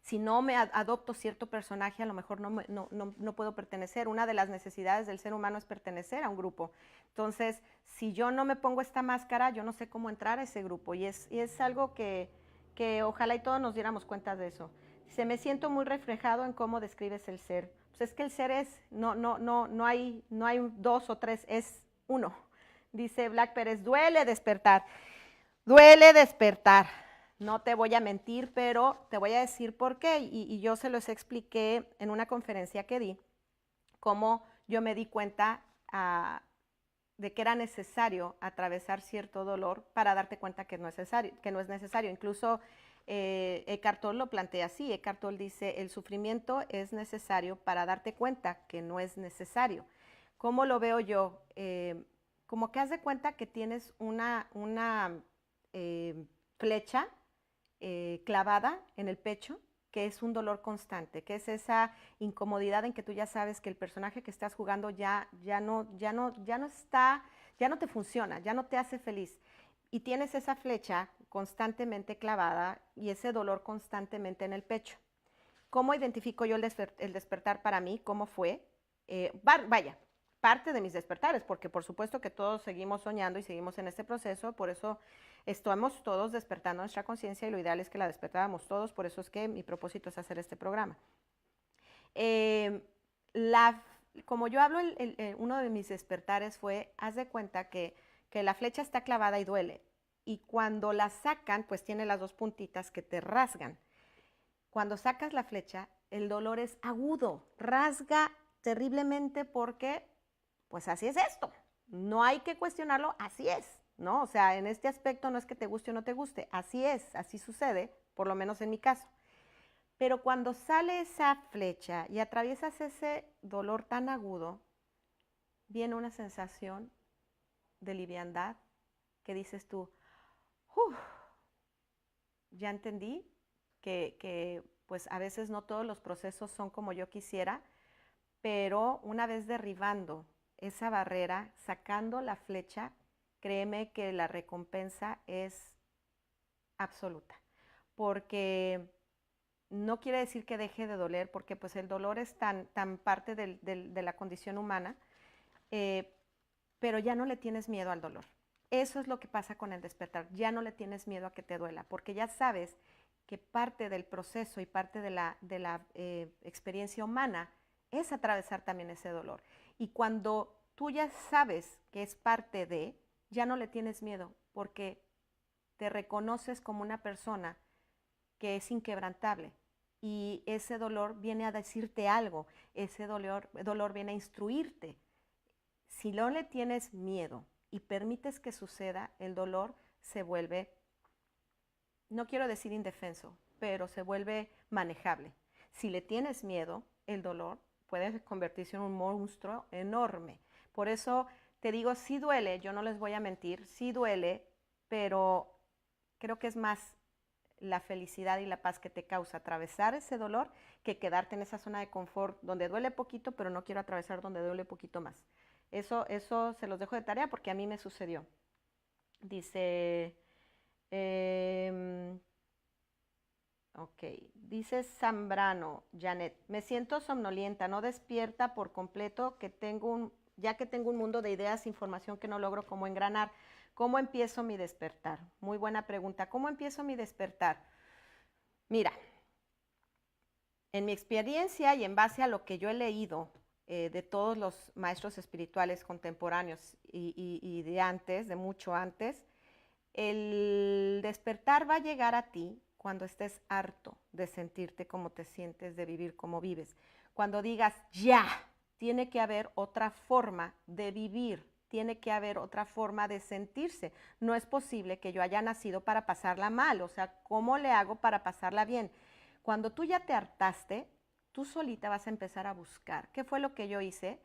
si no me adopto cierto personaje, a lo mejor no puedo pertenecer. Una de las necesidades del ser humano es pertenecer a un grupo. Entonces, si yo no me pongo esta máscara, yo no sé cómo entrar a ese grupo. Y es algo que ojalá y todos nos diéramos cuenta de eso. Dice, me siento muy reflejado en cómo describes el ser. Pues es que el ser es, no hay dos o tres, es uno. Dice Black Pérez, duele despertar. Duele despertar. No te voy a mentir, pero te voy a decir por qué. Y yo se los expliqué en una conferencia que di, cómo yo me di cuenta de que era necesario atravesar cierto dolor para darte cuenta que no es necesario. Incluso Eckhart Tolle lo plantea así. Eckhart Tolle dice, el sufrimiento es necesario para darte cuenta que no es necesario. ¿Cómo lo veo yo? Como que haz de cuenta que tienes una flecha clavada en el pecho, que es un dolor constante, que es esa incomodidad en que tú ya sabes que el personaje que estás jugando ya no está, ya no te funciona, ya no te hace feliz. Y tienes esa flecha constantemente clavada y ese dolor constantemente en el pecho. ¿Cómo identifico yo el despertar para mí? ¿Cómo fue? Vaya, parte de mis despertares, porque por supuesto que todos seguimos soñando y seguimos en este proceso, por eso estamos todos despertando nuestra conciencia y lo ideal es que la despertáramos todos, por eso es que mi propósito es hacer este programa. Como yo hablo, uno de mis despertares fue, haz de cuenta que la flecha está clavada y duele, y cuando la sacan, pues tiene las dos puntitas que te rasgan. Cuando sacas la flecha, el dolor es agudo, rasga terriblemente porque, pues así es esto. No hay que cuestionarlo, así es, ¿no? O sea, en este aspecto no es que te guste o no te guste, así es, así sucede, por lo menos en mi caso. Pero cuando sale esa flecha y atraviesas ese dolor tan agudo, viene una sensación de liviandad que dices tú, ya entendí que pues a veces no todos los procesos son como yo quisiera, pero una vez derribando esa barrera, sacando la flecha, créeme que la recompensa es absoluta, porque no quiere decir que deje de doler, porque pues el dolor es tan parte de la condición humana, pero ya no le tienes miedo al dolor. Eso es lo que pasa con el despertar, ya no le tienes miedo a que te duela, porque ya sabes que parte del proceso y parte de la experiencia humana es atravesar también ese dolor. Y cuando tú ya sabes que es parte de, ya no le tienes miedo, porque te reconoces como una persona que es inquebrantable. Y ese dolor viene a decirte algo, ese dolor viene a instruirte. Si no le tienes miedo y permites que suceda, el dolor se vuelve, no quiero decir indefenso, pero se vuelve manejable. Si le tienes miedo, el dolor puede convertirse en un monstruo enorme. Por eso te digo, sí duele, yo no les voy a mentir, sí duele, pero creo que es más la felicidad y la paz que te causa atravesar ese dolor que quedarte en esa zona de confort donde duele poquito, pero no quiero atravesar donde duele poquito más. Eso se los dejo de tarea porque a mí me sucedió. Dice, ok, dice Zambrano, Janet, me siento somnolienta, no despierta por completo, ya que tengo un mundo de ideas, información que no logro cómo engranar. ¿Cómo empiezo mi despertar? Muy buena pregunta. ¿Cómo empiezo mi despertar? Mira, en mi experiencia y en base a lo que yo he leído de todos los maestros espirituales contemporáneos y de antes, de mucho antes, el despertar va a llegar a ti cuando estés harto de sentirte como te sientes, de vivir como vives. Cuando digas, ya, tiene que haber otra forma de vivir, tiene que haber otra forma de sentirse. No es posible que yo haya nacido para pasarla mal, o sea, ¿cómo le hago para pasarla bien? Cuando tú ya te hartaste, tú solita vas a empezar a buscar. ¿Qué fue lo que yo hice?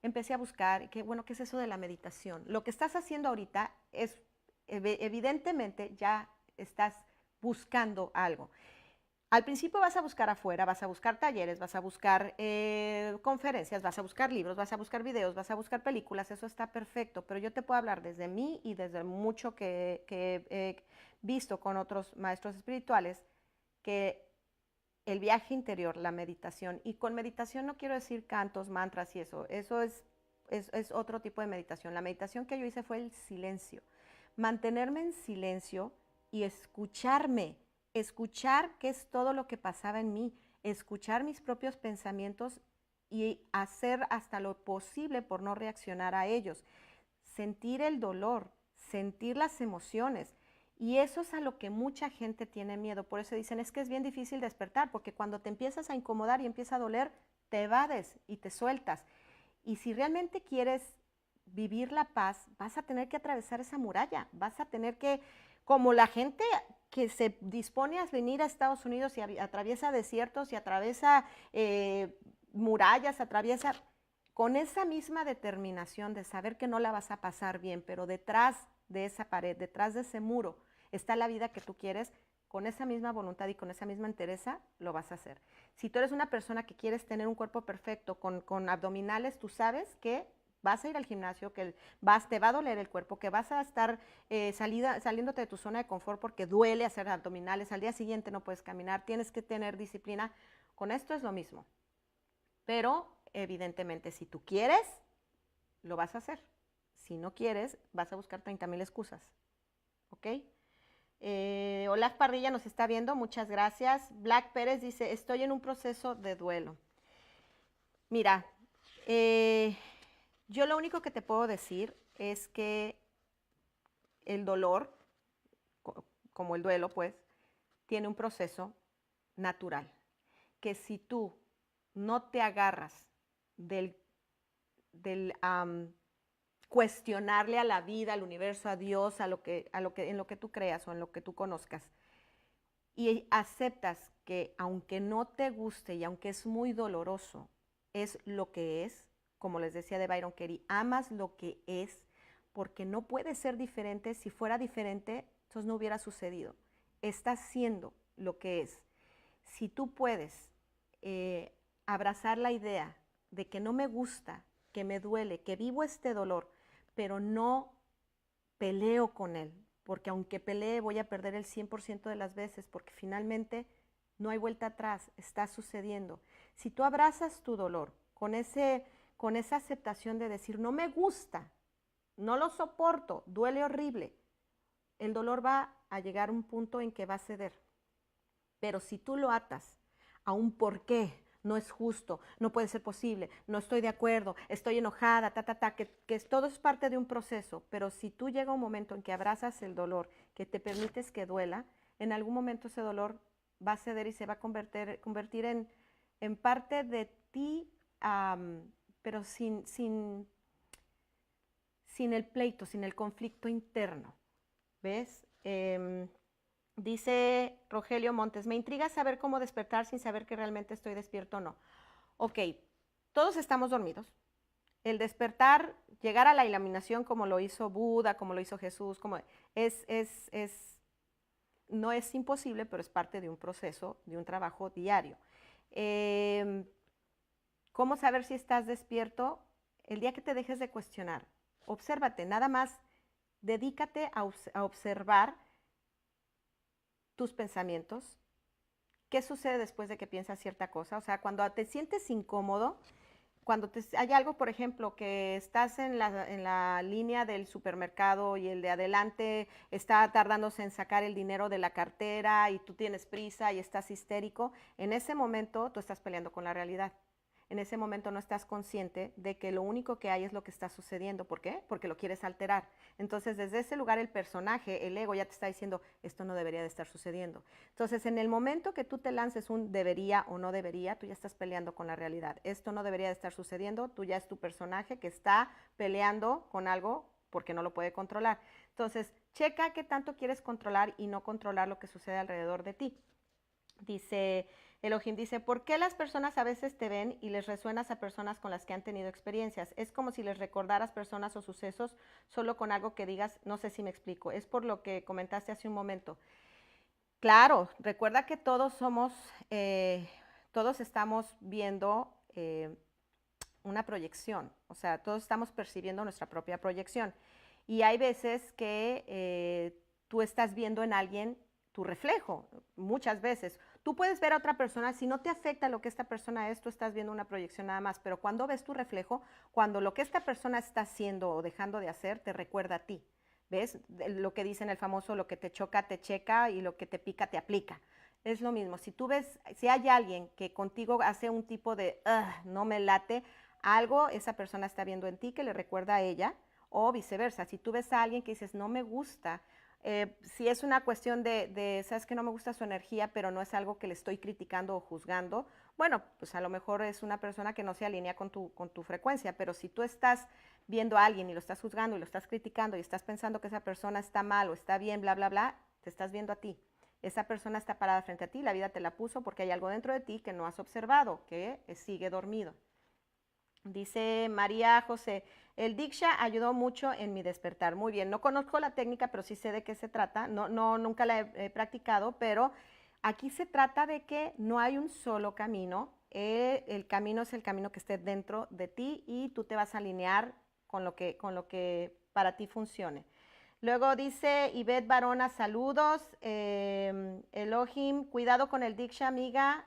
Empecé a buscar, ¿qué es eso de la meditación? Lo que estás haciendo ahorita es, evidentemente, ya estás buscando algo. Al principio vas a buscar afuera, vas a buscar talleres, vas a buscar conferencias, vas a buscar libros, vas a buscar videos, vas a buscar películas, eso está perfecto, pero yo te puedo hablar desde mí y desde mucho que he visto con otros maestros espirituales, que el viaje interior, la meditación, y con meditación no quiero decir cantos, mantras y eso es otro tipo de meditación. La meditación que yo hice fue el silencio, mantenerme en silencio y escucharme, escuchar qué es todo lo que pasaba en mí, escuchar mis propios pensamientos y hacer hasta lo posible por no reaccionar a ellos, sentir el dolor, sentir las emociones. Y eso es a lo que mucha gente tiene miedo. Por eso dicen, es que es bien difícil despertar, porque cuando te empiezas a incomodar y empieza a doler, te evades y te sueltas. Y si realmente quieres vivir la paz, vas a tener que atravesar esa muralla, vas a tener que, como la gente que se dispone a venir a Estados Unidos y atraviesa desiertos y atraviesa murallas, atraviesa con esa misma determinación de saber que no la vas a pasar bien, pero detrás de esa pared, detrás de ese muro, está la vida que tú quieres, con esa misma voluntad y con esa misma entereza, lo vas a hacer. Si tú eres una persona que quieres tener un cuerpo perfecto con abdominales, tú sabes que vas a ir al gimnasio, que te va a doler el cuerpo, que vas a estar saliéndote de tu zona de confort porque duele hacer abdominales, al día siguiente no puedes caminar, tienes que tener disciplina. Con esto es lo mismo. Pero evidentemente si tú quieres, lo vas a hacer. Si no quieres, vas a buscar 30,000 excusas. ¿Ok? Olaf Parrilla nos está viendo, muchas gracias. Black Pérez dice, estoy en un proceso de duelo. Mira, yo lo único que te puedo decir es que el dolor, como el duelo, pues, tiene un proceso natural. Que si tú no te agarras del cuestionarle a la vida, al universo, a Dios, en lo que tú creas o en lo que tú conozcas, y aceptas que aunque no te guste y aunque es muy doloroso, es lo que es, como les decía de Byron Katie, amas lo que es, porque no puede ser diferente. Si fuera diferente, entonces no hubiera sucedido. Estás siendo lo que es. Si tú puedes abrazar la idea de que no me gusta, que me duele, que vivo este dolor, pero no peleo con él, porque aunque pelee voy a perder el 100% de las veces, porque finalmente no hay vuelta atrás, está sucediendo. Si tú abrazas tu dolor con esa aceptación de decir, no me gusta, no lo soporto, duele horrible, el dolor va a llegar a un punto en que va a ceder. Pero si tú lo atas a un por qué, no es justo, no puede ser posible, no estoy de acuerdo, estoy enojada, que todo es parte de un proceso, pero si tú llega un momento en que abrazas el dolor, que te permites que duela, en algún momento ese dolor va a ceder y se va a convertir en parte de ti, pero sin el pleito, sin el conflicto interno, ¿ves? Dice Rogelio Montes, me intriga saber cómo despertar sin saber que realmente estoy despierto o no. Ok, todos estamos dormidos. El despertar, llegar a la iluminación como lo hizo Buda, como lo hizo Jesús, no es imposible, pero es parte de un proceso, de un trabajo diario. ¿Cómo saber si estás despierto? el día que te dejes de cuestionar, obsérvate, nada más dedícate a observar tus pensamientos, qué sucede después de que piensas cierta cosa. O sea, cuando te sientes incómodo, cuando hay algo, por ejemplo, que estás en la línea del supermercado y el de adelante está tardándose en sacar el dinero de la cartera y tú tienes prisa y estás histérico, en ese momento tú estás peleando con la realidad. En ese momento no estás consciente de que lo único que hay es lo que está sucediendo. ¿Por qué? Porque lo quieres alterar. Entonces, desde ese lugar el personaje, el ego, ya te está diciendo, esto no debería de estar sucediendo. Entonces, en el momento que tú te lances un debería o no debería, tú ya estás peleando con la realidad. Esto no debería de estar sucediendo, tú ya es tu personaje que está peleando con algo porque no lo puede controlar. Entonces, checa qué tanto quieres controlar y no controlar lo que sucede alrededor de ti. Dice Elohim, dice, ¿por qué las personas a veces te ven y les resuenas a personas con las que han tenido experiencias? Es como si les recordaras personas o sucesos solo con algo que digas, no sé si me explico, es por lo que comentaste hace un momento. Claro, recuerda que todos estamos viendo una proyección, o sea, todos estamos percibiendo nuestra propia proyección. Y hay veces que tú estás viendo en alguien tu reflejo, muchas veces. Tú puedes ver a otra persona, si no te afecta lo que esta persona es, tú estás viendo una proyección nada más, pero cuando ves tu reflejo, cuando lo que esta persona está haciendo o dejando de hacer, te recuerda a ti. ¿Ves? Lo que dicen el famoso, lo que te choca, te checa y lo que te pica, te aplica. Es lo mismo, si tú ves, si hay alguien que contigo hace un tipo de, no me late, algo esa persona está viendo en ti que le recuerda a ella, o viceversa. Si tú ves a alguien que dices, no me gusta, si es una cuestión sabes que no me gusta su energía, pero no es algo que le estoy criticando o juzgando, bueno, pues a lo mejor es una persona que no se alinea con tu frecuencia, pero si tú estás viendo a alguien y lo estás juzgando y lo estás criticando y estás pensando que esa persona está mal o está bien, bla, bla, bla, te estás viendo a ti. Esa persona está parada frente a ti, la vida te la puso porque hay algo dentro de ti que no has observado, que sigue dormido. Dice María José, el Diksha ayudó mucho en mi despertar. Muy bien, no conozco la técnica, pero sí sé de qué se trata. Nunca la he practicado, pero aquí se trata de que no hay un solo camino. El camino es el camino que esté dentro de ti y tú te vas a alinear con lo que para ti funcione. Luego dice Ivette Barona, saludos. Elohim, cuidado con el Diksha, amiga.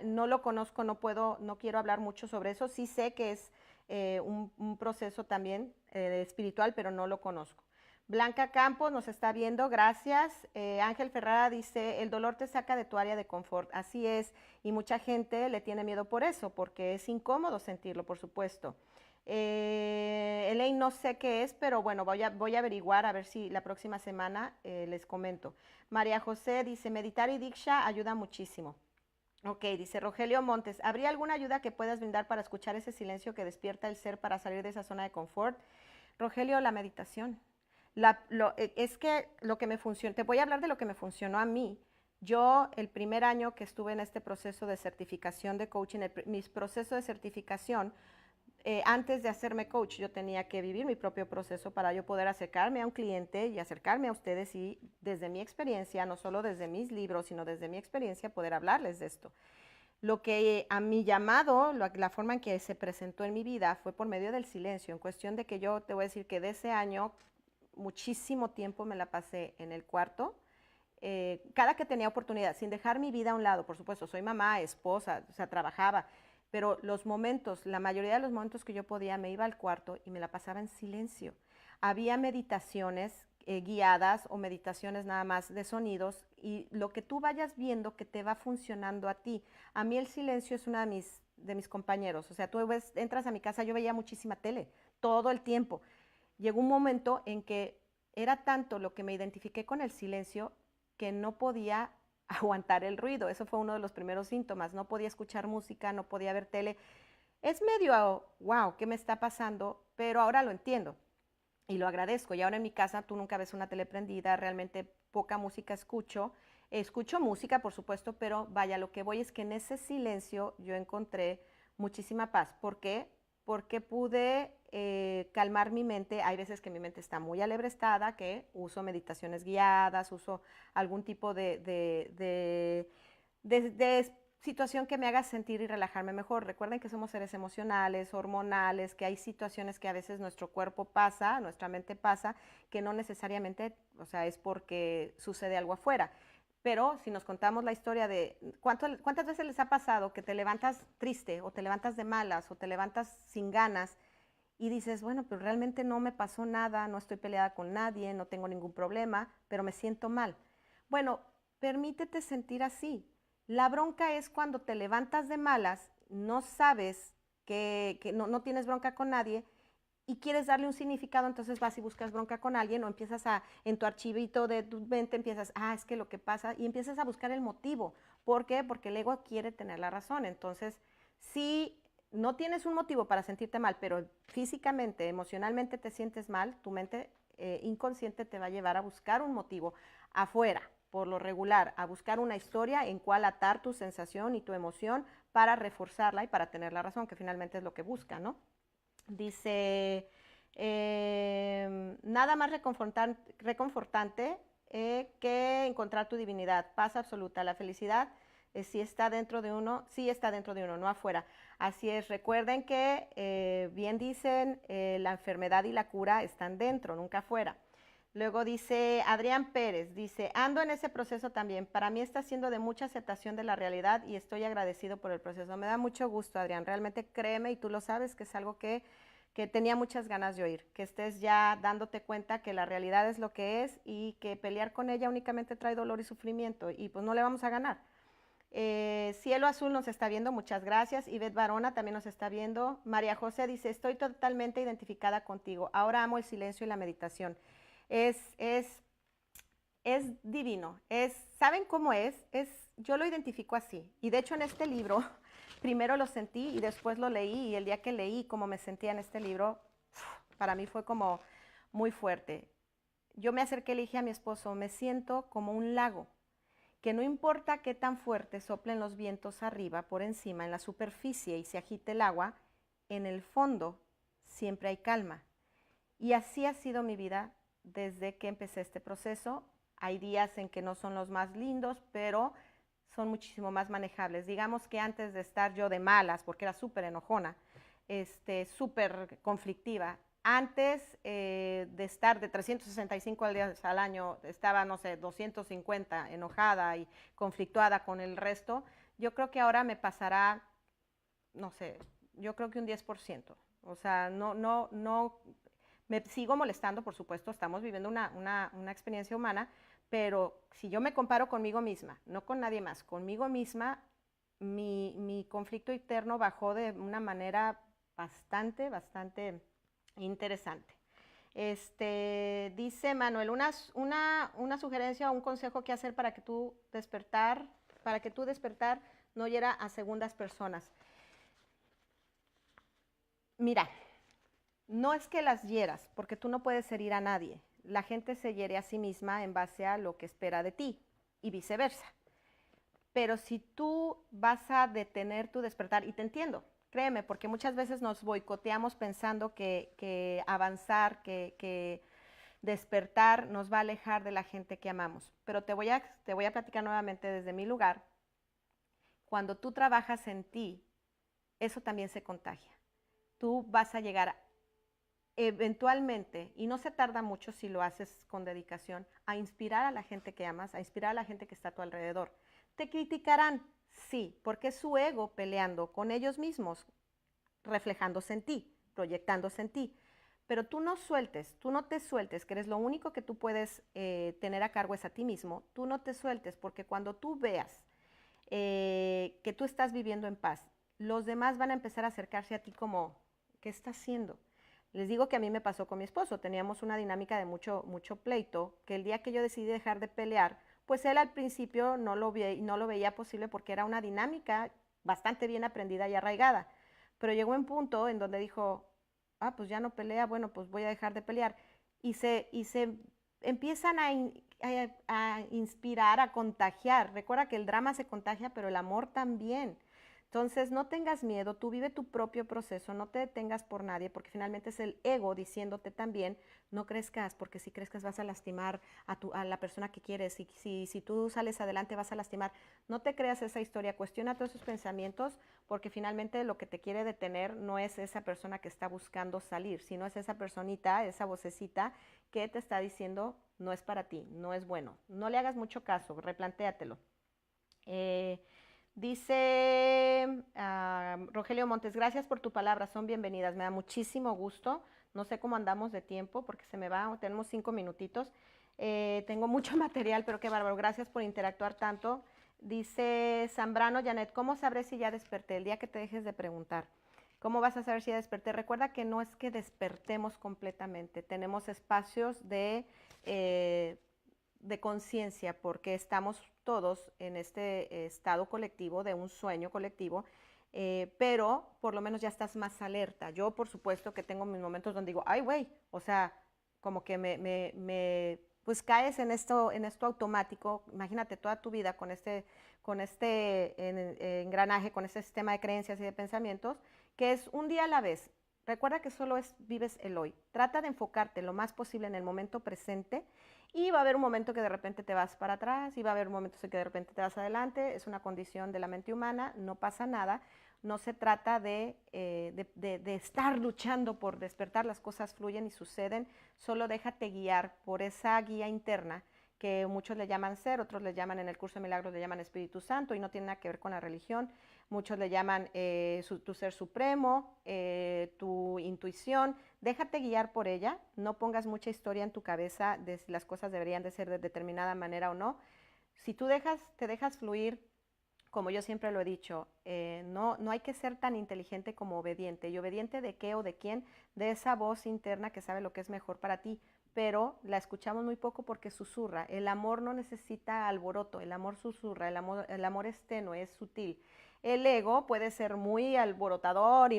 No lo conozco, no quiero hablar mucho sobre eso. Sí sé que es un proceso también espiritual, pero no lo conozco. Blanca Campos nos está viendo, gracias. Ángel Ferrara dice, el dolor te saca de tu área de confort. Así es, y mucha gente le tiene miedo por eso, porque es incómodo sentirlo, por supuesto. Elaine, no sé qué es, pero bueno, voy a averiguar a ver si la próxima semana les comento. María José dice, meditar y Diksha ayuda muchísimo. Ok, dice Rogelio Montes, ¿habría alguna ayuda que puedas brindar para escuchar ese silencio que despierta el ser para salir de esa zona de confort? Rogelio, la meditación. Es que lo que me funcionó, te voy a hablar de lo que me funcionó a mí. Yo, el primer año que estuve en este proceso de certificación de coaching, mis procesos de certificación, antes de hacerme coach, yo tenía que vivir mi propio proceso para yo poder acercarme a un cliente y acercarme a ustedes y desde mi experiencia, no solo desde mis libros, sino desde mi experiencia, poder hablarles de esto. Lo que a mi llamado, la forma en que se presentó en mi vida fue por medio del silencio, en cuestión de que yo te voy a decir que de ese año muchísimo tiempo me la pasé en el cuarto, cada que tenía oportunidad, sin dejar mi vida a un lado, por supuesto, soy mamá, esposa, o sea, trabajaba, pero los momentos, la mayoría de los momentos que yo podía, me iba al cuarto y me la pasaba en silencio. Había meditaciones guiadas o meditaciones nada más de sonidos y lo que tú vayas viendo que te va funcionando a ti. A mí el silencio es uno de mis compañeros, o sea, tú entras a mi casa, yo veía muchísima tele todo el tiempo. Llegó un momento en que era tanto lo que me identifiqué con el silencio que no podía aguantar el ruido. Eso fue uno de los primeros síntomas. No podía escuchar música, no podía ver tele. Es medio, wow, ¿qué me está pasando? Pero ahora lo entiendo y lo agradezco. Y ahora en mi casa tú nunca ves una tele prendida, realmente poca música escucho. Escucho música, por supuesto, pero vaya, lo que voy es que en ese silencio yo encontré muchísima paz. ¿Por qué? Porque pude calmar mi mente. Hay veces que mi mente está muy alebrestada, que uso meditaciones guiadas, uso algún tipo de situación que me haga sentir y relajarme mejor. Recuerden que somos seres emocionales, hormonales, que hay situaciones que a veces nuestro cuerpo pasa, nuestra mente pasa, que no necesariamente, o sea, es porque sucede algo afuera. Pero si nos contamos la historia de cuántas veces les ha pasado que te levantas triste o te levantas de malas o te levantas sin ganas y dices, bueno, pero realmente no me pasó nada, no estoy peleada con nadie, no tengo ningún problema, pero me siento mal. Bueno, permítete sentir así. La bronca es cuando te levantas de malas, no sabes que no tienes bronca con nadie y quieres darle un significado, entonces vas y buscas bronca con alguien o empiezas en tu archivito de tu mente, empiezas, es que lo que pasa, y empiezas a buscar el motivo. ¿Por qué? Porque el ego quiere tener la razón. Entonces, si no tienes un motivo para sentirte mal, pero físicamente, emocionalmente te sientes mal, tu mente inconsciente te va a llevar a buscar un motivo afuera, por lo regular, a buscar una historia en cual atar tu sensación y tu emoción para reforzarla y para tener la razón, que finalmente es lo que busca, ¿no? Dice, nada más reconfortante que encontrar tu divinidad, paz absoluta, la felicidad si está dentro de uno, sí está dentro de uno, no afuera. Así es, recuerden que bien dicen, la enfermedad y la cura están dentro, nunca afuera. Luego dice Adrián Pérez, dice, ando en ese proceso también. Para mí está siendo de mucha aceptación de la realidad y estoy agradecido por el proceso. Me da mucho gusto, Adrián. Realmente créeme, y tú lo sabes, que es algo que tenía muchas ganas de oír. Que estés ya dándote cuenta que la realidad es lo que es y que pelear con ella únicamente trae dolor y sufrimiento. Y pues no le vamos a ganar. Cielo Azul nos está viendo, muchas gracias. Ivette Barona también nos está viendo. María José dice, estoy totalmente identificada contigo. Ahora amo el silencio y la meditación. Es, es, es divino. ¿Saben cómo yo lo identifico así. Y de hecho en este libro, primero lo sentí y después lo leí. Y el día que leí cómo me sentía en este libro, para mí fue como muy fuerte. Yo me acerqué y le dije a mi esposo, me siento como un lago, que no importa qué tan fuerte soplen los vientos arriba, por encima, en la superficie y se agite el agua, en el fondo siempre hay calma. Y así ha sido mi vida desde que empecé este proceso. Hay días en que no son los más lindos, pero son muchísimo más manejables. Digamos que antes de estar yo de malas, porque era súper enojona, súper conflictiva, antes de estar de 365 días al año, estaba, no sé, 250 enojada y conflictuada con el resto, yo creo que ahora me pasará, no sé, yo creo que un 10%. O sea, no, me sigo molestando, por supuesto, estamos viviendo una experiencia humana, pero si yo me comparo conmigo misma, no con nadie más, conmigo misma, mi conflicto interno bajó de una manera bastante interesante. Dice Manuel, una sugerencia o un consejo que hacer para que para que tu despertar no hiera a segundas personas. Mira, no es que las hieras, porque tú no puedes herir a nadie. La gente se hiere a sí misma en base a lo que espera de ti y viceversa. Pero si tú vas a detener tu despertar, y te entiendo, créeme, porque muchas veces nos boicoteamos pensando que avanzar, que despertar nos va a alejar de la gente que amamos. Pero te voy a platicar nuevamente desde mi lugar. Cuando tú trabajas en ti, eso también se contagia. Tú vas a llegar eventualmente, y no se tarda mucho si lo haces con dedicación, a inspirar a la gente que amas, a inspirar a la gente que está a tu alrededor. Te criticarán, sí, porque es su ego peleando con ellos mismos, reflejándose en ti, proyectándose en ti. Pero tú no te sueltes, que eres lo único que tú puedes tener a cargo es a ti mismo. Tú no te sueltes, porque cuando tú veas que tú estás viviendo en paz, los demás van a empezar a acercarse a ti como, ¿qué está haciendo? Les digo que a mí me pasó con mi esposo, teníamos una dinámica de mucho pleito, que el día que yo decidí dejar de pelear, pues él al principio no lo veía posible porque era una dinámica bastante bien aprendida y arraigada. Pero llegó un punto en donde dijo, pues ya no pelea, bueno, pues voy a dejar de pelear. Y se empiezan a inspirar, a contagiar. Recuerda que el drama se contagia, pero el amor también. Entonces, no tengas miedo, tú vive tu propio proceso, no te detengas por nadie, porque finalmente es el ego diciéndote también, no crezcas, porque si crezcas vas a lastimar a la persona que quieres, y si tú sales adelante vas a lastimar. No te creas esa historia, cuestiona todos esos pensamientos, porque finalmente lo que te quiere detener no es esa persona que está buscando salir, sino es esa personita, esa vocecita que te está diciendo, no es para ti, no es bueno. No le hagas mucho caso, replantéatelo. Eh, Dice Rogelio Montes, gracias por tu palabra, son bienvenidas, me da muchísimo gusto. No sé cómo andamos de tiempo porque se me va, tenemos 5 minutitos. Tengo mucho material, pero qué bárbaro, gracias por interactuar tanto. Dice Zambrano, Janet, ¿cómo sabré si ya desperté? El día que te dejes de preguntar. ¿Cómo vas a saber si ya desperté? Recuerda que no es que despertemos completamente, tenemos espacios de conciencia porque estamos todos en este estado colectivo, de un sueño colectivo, pero por lo menos ya estás más alerta. Yo, por supuesto, que tengo mis momentos donde digo, ay, güey, o sea, como que pues caes en esto automático. Imagínate toda tu vida con este engranaje, con este sistema de creencias y de pensamientos, que es un día a la vez. Recuerda que solo vives el hoy. Trata de enfocarte lo más posible en el momento presente y va a haber un momento que de repente te vas para atrás y va a haber momentos en que de repente te vas adelante. Es una condición de la mente humana, no pasa nada. No se trata de estar luchando por despertar, las cosas fluyen y suceden. Solo déjate guiar por esa guía interna que muchos le llaman ser, otros le llaman en el curso de milagros, le llaman Espíritu Santo y no tiene nada que ver con la religión. Muchos le llaman tu ser supremo, tu intuición. Déjate guiar por ella, no pongas mucha historia en tu cabeza de si las cosas deberían de ser de determinada manera o no. Si tú te dejas fluir, como yo siempre lo he dicho, no hay que ser tan inteligente como obediente. ¿Y obediente de qué o de quién? De esa voz interna que sabe lo que es mejor para ti, pero la escuchamos muy poco porque susurra. El amor no necesita alboroto, el amor susurra, el amor es tenue, es sutil. El ego puede ser muy alborotador y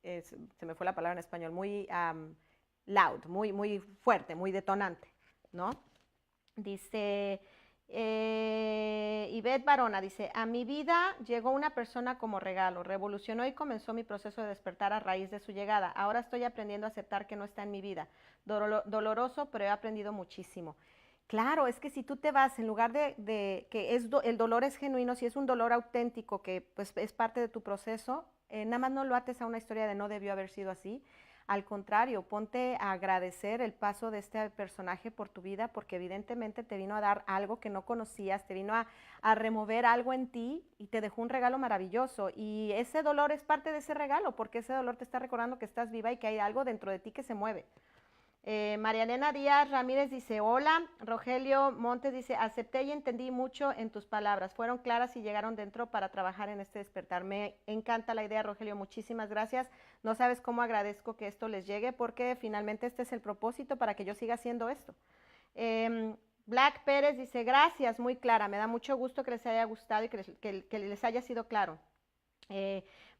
se me fue la palabra en español, muy loud, muy fuerte, muy detonante, ¿no? Dice Ivette Barona, dice, a mi vida llegó una persona como regalo, revolucionó y comenzó mi proceso de despertar a raíz de su llegada. Ahora estoy aprendiendo a aceptar que no está en mi vida. Doloroso, pero he aprendido muchísimo. Claro, es que si tú te vas, en lugar de que el dolor es genuino, si es un dolor auténtico que pues, es parte de tu proceso, nada más no lo ates a una historia de no debió haber sido así. Al contrario, ponte a agradecer el paso de este personaje por tu vida, porque evidentemente te vino a dar algo que no conocías, te vino a remover algo en ti y te dejó un regalo maravilloso. Y ese dolor es parte de ese regalo, porque ese dolor te está recordando que estás viva y que hay algo dentro de ti que se mueve. María Elena Díaz Ramírez dice, hola. Rogelio Montes dice, acepté y entendí mucho en tus palabras. Fueron claras y llegaron dentro para trabajar en este despertar. Me encanta la idea, Rogelio. Muchísimas gracias. No sabes cómo agradezco que esto les llegue porque finalmente este es el propósito para que yo siga haciendo esto. Black Pérez dice, gracias, muy clara. Me da mucho gusto que les haya gustado y que les haya sido claro.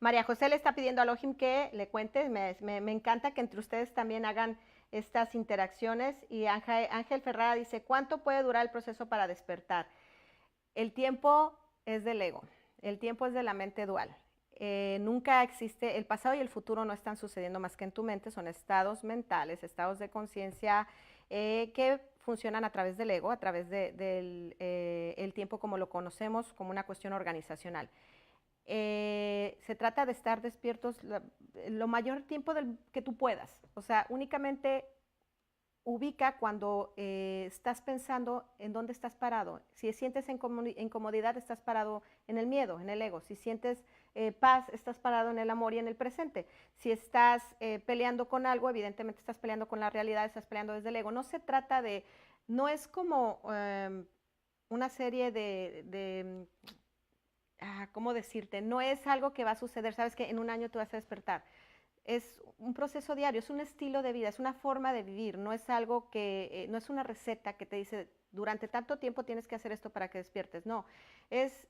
María José le está pidiendo a Elohim que le cuente. Me encanta que entre ustedes también hagan estas interacciones. Y Ángel Ferrara dice, ¿cuánto puede durar el proceso para despertar? El tiempo es del ego, el tiempo es de la mente dual. Nunca existe, el pasado y el futuro no están sucediendo más que en tu mente, son estados mentales, estados de conciencia que funcionan a través del ego, a través del el tiempo como lo conocemos, como una cuestión organizacional. Se trata de estar despiertos lo mayor tiempo que tú puedas. O sea, únicamente ubica cuando estás pensando en dónde estás parado. Si sientes incomodidad, estás parado en el miedo, en el ego. Si sientes paz, estás parado en el amor y en el presente. Si estás peleando con algo, evidentemente estás peleando con la realidad, estás peleando desde el ego. No se trata de, no es como una serie ¿cómo decirte? No es algo que va a suceder, sabes que en un año tú vas a despertar. Es un proceso diario, es un estilo de vida, es una forma de vivir, no es algo no es una receta que te dice durante tanto tiempo tienes que hacer esto para que despiertes, no, es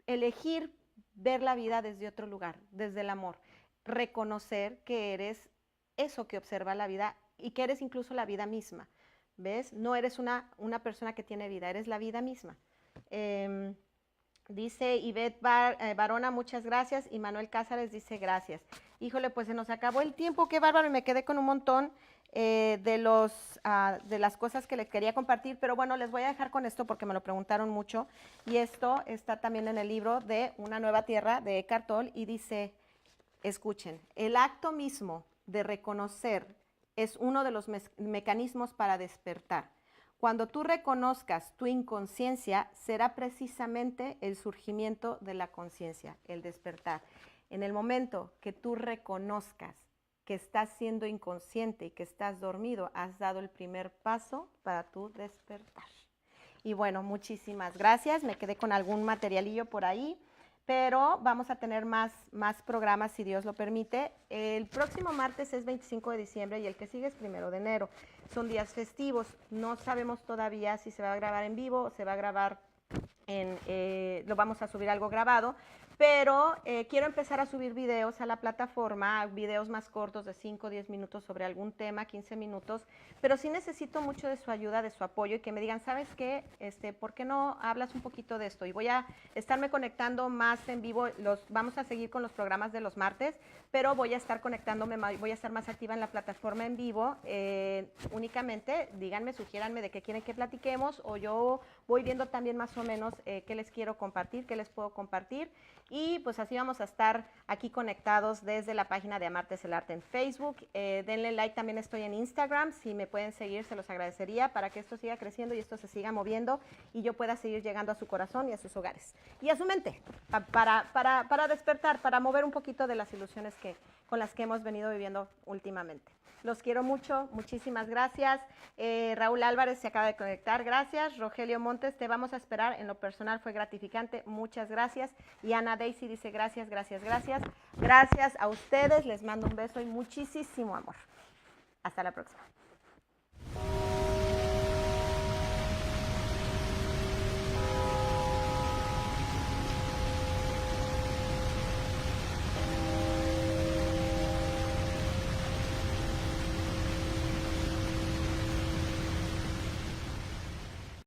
elegir ver la vida desde otro lugar, desde el amor, reconocer que eres eso que observa la vida y que eres incluso la vida misma, ¿ves? No eres una persona que tiene vida, eres la vida misma. Dice Ivette Barona, muchas gracias. Y Manuel Cázares dice gracias. Híjole, pues se nos acabó el tiempo, qué bárbaro, y me quedé con un montón de las cosas que les quería compartir, pero bueno, les voy a dejar con esto porque me lo preguntaron mucho. Y esto está también en el libro de Una nueva tierra de Eckhart Tolle y dice, escuchen, el acto mismo de reconocer es uno de los mecanismos para despertar. Cuando tú reconozcas tu inconsciencia, será precisamente el surgimiento de la conciencia, el despertar. En el momento que tú reconozcas que estás siendo inconsciente y que estás dormido, has dado el primer paso para tu despertar. Y bueno, muchísimas gracias. Me quedé con algún materialillo por ahí, pero vamos a tener más programas si Dios lo permite. El próximo martes es 25 de diciembre y el que sigue es 1 de enero. Son días festivos. No sabemos todavía si se va a grabar en vivo o se va a grabar lo vamos a subir algo grabado, pero quiero empezar a subir videos a la plataforma, videos más cortos de 5 o 10 minutos sobre algún tema, 15 minutos, pero sí necesito mucho de su ayuda, de su apoyo y que me digan, ¿sabes qué? ¿Por qué no hablas un poquito de esto? Y voy a estarme conectando más en vivo, vamos a seguir con los programas de los martes, pero voy a estar conectándome, voy a estar más activa en la plataforma en vivo, únicamente díganme, sugiéranme de qué quieren que platiquemos o yo voy viendo también más o menos qué les quiero compartir, qué les puedo compartir. Y pues así vamos a estar aquí conectados desde la página de Amarte es el Arte en Facebook. Denle like, también estoy en Instagram. Si me pueden seguir, se los agradecería para que esto siga creciendo y esto se siga moviendo y yo pueda seguir llegando a su corazón y a sus hogares. Y a su mente, para despertar, para mover un poquito de las ilusiones con las que hemos venido viviendo últimamente. Los quiero mucho, muchísimas gracias. Raúl Álvarez se acaba de conectar, gracias. Rogelio Montes, te vamos a esperar, en lo personal fue gratificante, muchas gracias. Y Ana Daisy dice gracias, gracias, gracias. Gracias a ustedes, les mando un beso y muchísimo amor. Hasta la próxima.